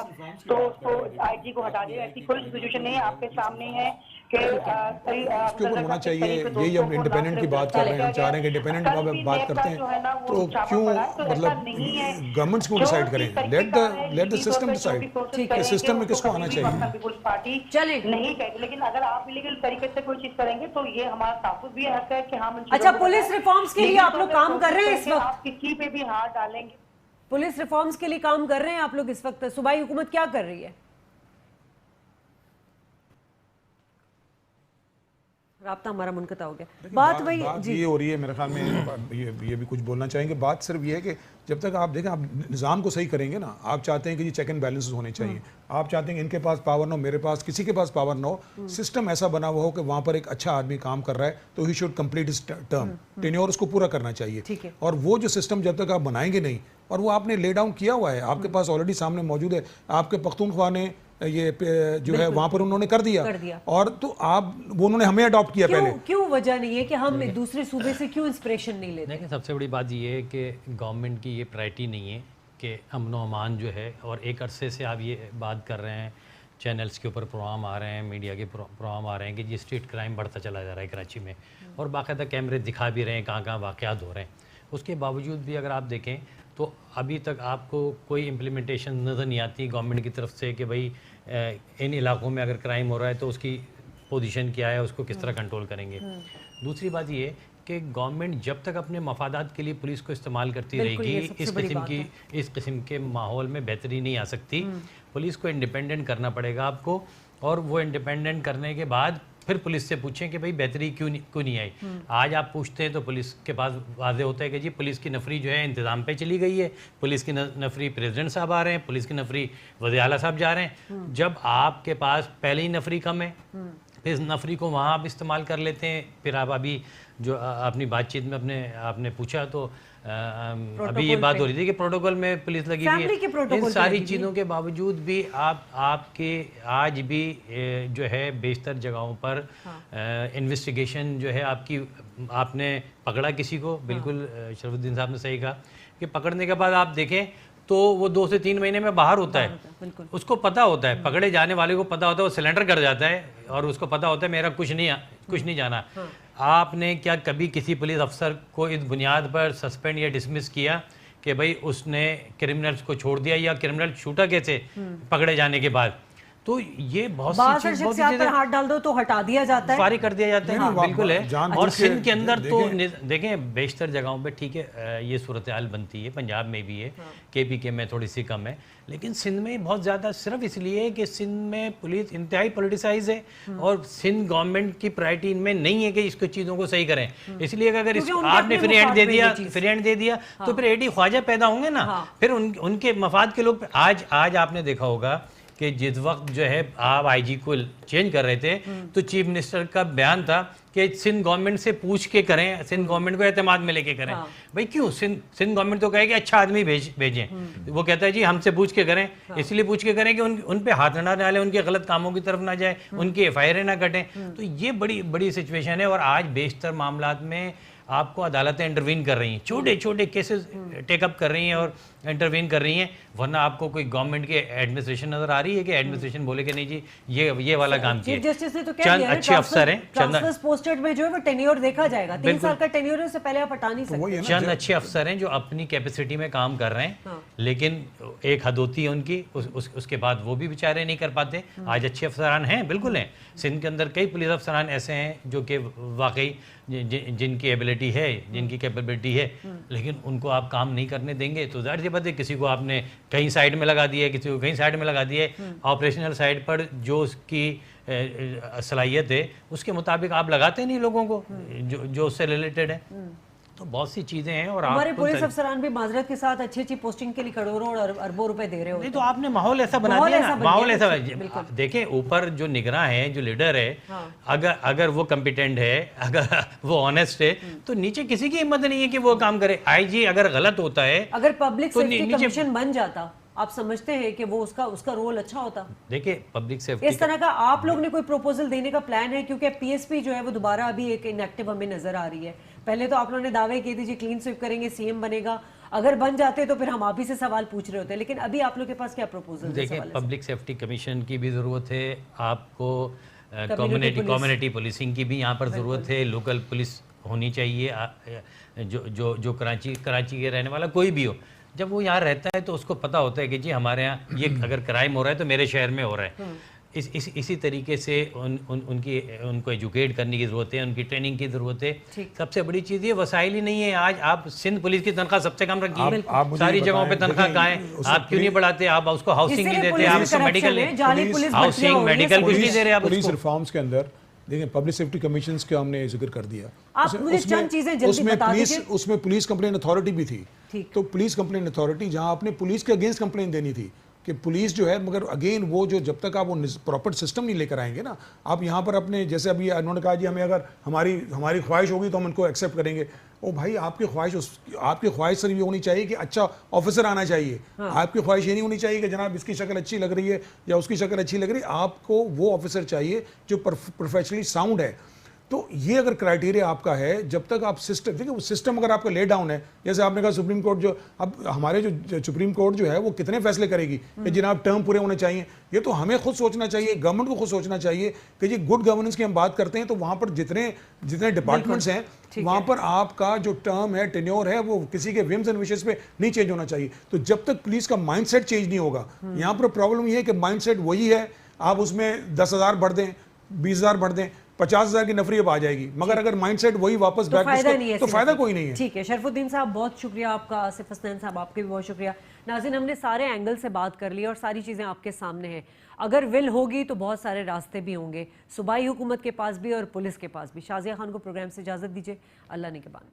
तो उसको आईजी को हटा दिया। ऐसी कोई सिचुएशन नहीं है, आपके सामने है कि इसके ऊपर होना चाहिए। यही हम इंडिपेंडेंट की बात कर रहे हैं, हम चाह रहे हैं कि इंडिपेंडेंट की बात करते हैं तो क्यों मतलब गवर्नमेंट्स को डिसाइड करें, लेट द सिस्टम डिसाइड कि सिस्टम में किसको आना चाहिए। पीपुल्स पार्टी चले नहीं कहते, लेकिन अगर आप इलीगल तरीके से कोई चीज करेंगे तो ये हमारा ताकुत भी हक है कि हम अच्छा, पुलिस रिफॉर्म्स के लिए आप लोग काम कर रहे हैं इस वक्त? आप किसी पे भी हाथ डालेंगे? पुलिस रिफॉर्म्स के लिए काम कर रहे हैं आप लोग इस वक्त? सूबाई हुकूमत क्या कर रही है? राब्ता हमारा मुनक़ता हो गया। बात वही जी ये हो रही है मेरे ख्याल में, ये भी कुछ बोलना चाहेंगे। बात सिर्फ ये है कि जब तक आप देखें, आप निज़ाम को सही करेंगे ना, आप चाहते हैं कि ये चेक एंड बैलेंस होने चाहिए, आप चाहते हैं कि इनके पास पावर ना हो, मेरे पास, किसी के पास पावर ना हो, सिस्टम ऐसा बना हुआ हो कि वहाँ पर एक अच्छा आदमी काम कर रहा है तो ही शुड कंप्लीट इस टर्म टेन्योर, उसको पूरा करना चाहिए। ठीक है। और वो जो सिस्टम जब तक आप बनाएंगे नहीं, और वो आपने ले डाउन किया हुआ है, आपके पास ऑलरेडी सामने मौजूद है, आपके पख्तूनख्वा ने ये जो है वहां पर उन्होंने कर दिया। और तो आप वो उन्होंने हमें अडॉप्ट किया पहले। क्यों वजह नहीं है कि हम दूसरे सूबे से क्यों इंस्पिरेशन नहीं लेते? देखिए, सबसे बड़ी बात ये है कि गवर्नमेंट की ये प्रायोरिटी नहीं है कि अमन व अमान जो है, और एक अरसे से आप ये बात कर रहे हैं, चैनल्स के ऊपर प्रोग्राम आ रहे हैं, मीडिया के प्रोग्राम आ रहे हैं कि ये स्ट्रीट क्राइम बढ़ता चला जा रहा है कराची में, और बाकायदा कैमरे दिखा भी रहे हैं कहाँ कहाँ वाक़यात हो रहे हैं। उसके बावजूद भी अगर आप देखें तो अभी तक आपको कोई इम्प्लीमेंटेशन नज़र नहीं आती गवर्नमेंट की तरफ से कि भाई इन इलाकों में अगर क्राइम हो रहा है तो उसकी पोजीशन क्या है, उसको किस तरह कंट्रोल करेंगे। दूसरी बात ये कि गवर्नमेंट जब तक अपने मफादात के लिए पुलिस को इस्तेमाल करती रहेगी, इस किस्म के माहौल में बेहतरी नहीं आ सकती। पुलिस को इंडिपेंडेंट करना पड़ेगा आपको, और वो इंडिपेंडेंट करने के बाद फिर पुलिस से पूछें कि भाई बेहतरी क्यों नहीं आई। आज आप पूछते हैं तो पुलिस के पास वाजे होता है कि जी पुलिस की नफरी जो है इंतज़ाम पे चली गई है, पुलिस की नफरी प्रेसिडेंट साहब आ रहे हैं, पुलिस की नफरी वज़ीर आला साहब जा रहे हैं। जब आपके पास पहले ही नफरी कम है, फिर इस नफरी को वहाँ आप इस्तेमाल कर लेते हैं। फिर आप अभी जो अपनी बातचीत में आपने पूछा तो अभी ये बात हो रही थी कि प्रोटोकॉल में पुलिस लगी हुई है। इन सारी चीज़ों के बावजूद भी आपके आज भी जो है बेशतर जगहों पर इन्वेस्टिगेशन जो है आपने पकड़ा किसी को, बिल्कुल शरफुद्दीन साहब ने सही कहा कि पकड़ने के बाद आप देखें तो वो 2 से 3 महीने में बाहर होता है। उसको पता होता है, पकड़े जाने वाले को पता होता है, वो सिलेंडर कर जाता है और उसको पता होता है मेरा कुछ नहीं जाना। आपने क्या कभी किसी पुलिस अफसर को इस बुनियाद पर सस्पेंड या डिसमिस किया कि भाई उसने क्रिमिनल्स को छोड़ दिया, या क्रिमिनल छूटा कैसे पकड़े जाने के बाद? तो ये बहुत सी चीजें पर हाथ डाल दो तो हटा दिया जाता है, फारिग कर दिया जाता है। हाँ, बिल्कुल है। और सिंध के अंदर तो देखें बेशतर जगहों पे ठीक है ये सूरत हाल बनती है, पंजाब में भी है, KPK में थोड़ी सी कम है, लेकिन सिंध में बहुत ज़्यादा सिर्फ इसलिए कि सिंध में पुलिस इंतहाई पॉलिटिसाइज है और सिंध गवर्नमेंट की प्रायोरिटी इनमें नहीं है कि इसको चीज़ों को सही करें। इसलिए अगर आपने फ्री हैंड दे दिया तो फिर एडी ख्वाजा पैदा होंगे ना, फिर उनके मफाद के लोग। आज आपने देखा होगा कि जिस वक्त जो है आप IG को चेंज कर रहे थे तो चीफ मिनिस्टर का बयान था कि सिंध गवर्नमेंट से पूछ के करें, सिंध गवर्नमेंट को एतमाद में लेके करें। भाई क्यों? सिंध गवर्नमेंट तो कहे कि अच्छा आदमी भेजें, वो कहता है जी हमसे पूछ के करें। इसलिए पूछ के करें कि उन पे हाथ ना डालें, उनके गलत कामों की तरफ ना जाए, उनकी FIR ना कटें। तो ये बड़ी सिचुएशन है। और आज बेशतर मामलात में आपको अदालतें इंटरवीन कर रही हैं, छोटे छोटे केसेस टेकअप कर रही हैं और इंटरवीन कर रही हैं, वरना आपको कोई गवर्नमेंट की एडमिनिस्ट्रेशन नजर आ रही है कि एडमिनिस्ट्रेशन बोले कि नहीं जी ये वाला काम किया। चीफ जस्टिस ने तो कह चंद दिया है अच्छे अफसर हैं, ट्रांसफर पोस्टेड में जो है वो टेन्योर देखा जाएगा, 3 साल का टेन्योर है, उससे पहले आप हटा नहीं सकते। चंद अच्छे अफसर हैं जो अपनी कैपेसिटी में काम कर रहे हैं, लेकिन एक हद होती है उनकी, उसके बाद वो भी बेचारे नहीं कर पाते। आज अच्छे अफसरान हैं, बिल्कुल हैं। सिंध के अंदर कई पुलिस अफसरान ऐसे हैं जो कि वाकई जिनकी एबिलिटी है, जिनकी कैपेबिलिटी है, लेकिन उनको आप काम नहीं करने देंगे तो जाहिर सी बात है किसी को आपने कहीं साइड में लगा दिया है, किसी को कहीं साइड में लगा दिया है। ऑपरेशनल साइड पर जो उसकी सलाहियत है उसके मुताबिक आप लगाते नहीं लोगों को जो उससे रिलेटेड है। तो बहुत सी चीजें हैं। और हमारे पुलिस अफसरान भी माजरत के साथ अच्छी पोस्टिंग के लिए करोड़ों और अरबों रुपए दे रहे हो। नहीं तो आपने माहौल ऐसा बना दिया ना, माहौल ऐसा। देखें ऊपर जो निगरान है, जो लीडर है, अगर वो कॉम्पिटेंट है, अगर वो ऑनेस्ट है, तो नीचे किसी की हिम्मत नहीं है कि वो काम करे। IG अगर गलत होता है, अगर पब्लिक सेफ्टी कमीशन बन जाता आप समझते हैं कि वो उसका उसका रोल अच्छा होता? देखिए पब्लिक सेफ्टी इस तरह का आप लोग ने कोई प्रपोजल देने का प्लान है? क्योंकि पीएसपी जो है वो दोबारा अभी एक इनएक्टिव हमें नजर आ रही है। पहले तो आप लोगों ने दावे किए थे जी क्लीन स्वीप करेंगे, सीएम बनेगा, अगर बन जाते तो फिर हम आप ही से सवाल पूछ रहे होते, लेकिन अभी आप लोग के पास क्या प्रपोजल है? देखिए पब्लिक सेफ्टी कमिश्न की भी ज़रूरत है, आपको कम्युनिटी पुलिसिंग की भी यहाँ पर ज़रूरत है, लोकल पुलिस होनी चाहिए। जो कराची के रहने वाला कोई भी हो, जब वो यहाँ रहता है तो उसको पता होता है कि जी हमारे यहाँ ये अगर क्राइम हो रहा है तो मेरे शहर में हो रहा है। इसी तरीके से उनको एजुकेट करने की ज़रूरत है, उनकी ट्रेनिंग की ज़रूरत है। सबसे बड़ी चीज़ ये वसाइल ही नहीं है। आज आप सिंध पुलिस की तनख्वाह सबसे कम रखिए, सारी जगहों पे तनख्वाह कहाँ है? आप क्यों नहीं बढ़ाते? आप उसको हाउसिंग नहीं देते, आप उसको मेडिकल हाउसिंग मेडिकल कुछ नहीं दे रहे आप पुलिस उसको। रिफॉर्म्स के अंदर देखिए पब्लिक सेफ्टी कमीशन के हमने जिक्र कर दिया। आप मुझे चंद चीजें जल्दी बता दीजिए। उसमें पुलिस कंप्लेन अथॉरिटी भी थी। ठीक। तो पुलिस कंप्लेन अथॉरिटी जहां आपने पुलिस के अगेंस्ट कंप्लेन देनी थी कि पुलिस जो है, मगर अगेन वो जो जब तक आप वो प्रॉपर सिस्टम नहीं लेकर आएंगे ना, आप यहाँ पर अपने जैसे अभी उन्होंने कहा जी हमें अगर हमारी ख्वाहिश होगी तो हम उनको एक्सेप्ट करेंगे। ओ भाई आपकी ख्वाहिश सिर्फ ये होनी चाहिए कि अच्छा ऑफिसर आना चाहिए। आपकी ख्वाहिश ये नहीं होनी चाहिए कि जनाब इसकी शक्ल अच्छी लग रही है या उसकी शक्ल अच्छी लग रही है। आपको वो ऑफिसर चाहिए जो प्रोफेशनली साउंड है। तो ये अगर क्राइटेरिया आपका है, जब तक आप सिस्टम देखिए, सिस्टम अगर आपका ले डाउन है, जैसे आपने कहा सुप्रीम कोर्ट जो अब हमारे जो सुप्रीम कोर्ट जो है वो कितने फैसले करेगी कि जनाब टर्म पूरे होने चाहिए, ये तो हमें खुद सोचना चाहिए, गवर्नमेंट को खुद सोचना चाहिए कि जी गुड गवर्नेंस की हम बात करते हैं तो वहां पर जितने डिपार्टमेंट्स हैं वहां पर आपका जो टर्म है, टेन्योर है, वो किसी के विम्स एंड विशेस पे नहीं चेंज होना चाहिए। तो जब तक पुलिस का माइंडसेट चेंज नहीं होगा, यहाँ पर प्रॉब्लम ये है कि माइंडसेट वही है, आप उसमें 10,000 बढ़ दें, 20,000 बढ़ दें, 50,000 की नफरी अब आ जाएगी, मगर अगर माइंडसेट वही वापस तो फायदा नहीं है, तो फायदा कोई नहीं है। ठीक है शरफुद्दीन साहब, बहुत शुक्रिया आपका। आसिफ हसनैन साहब आपके भी बहुत शुक्रिया। नाज़रीन, हमने सारे एंगल से बात कर ली और सारी चीज़ें आपके सामने हैं। अगर विल होगी तो बहुत सारे रास्ते भी होंगे, सूबाई हुकूमत के पास भी और पुलिस के पास भी। शाज़िया खान को प्रोग्राम से इजाज़त दीजिए। अल्लाह निगहबान।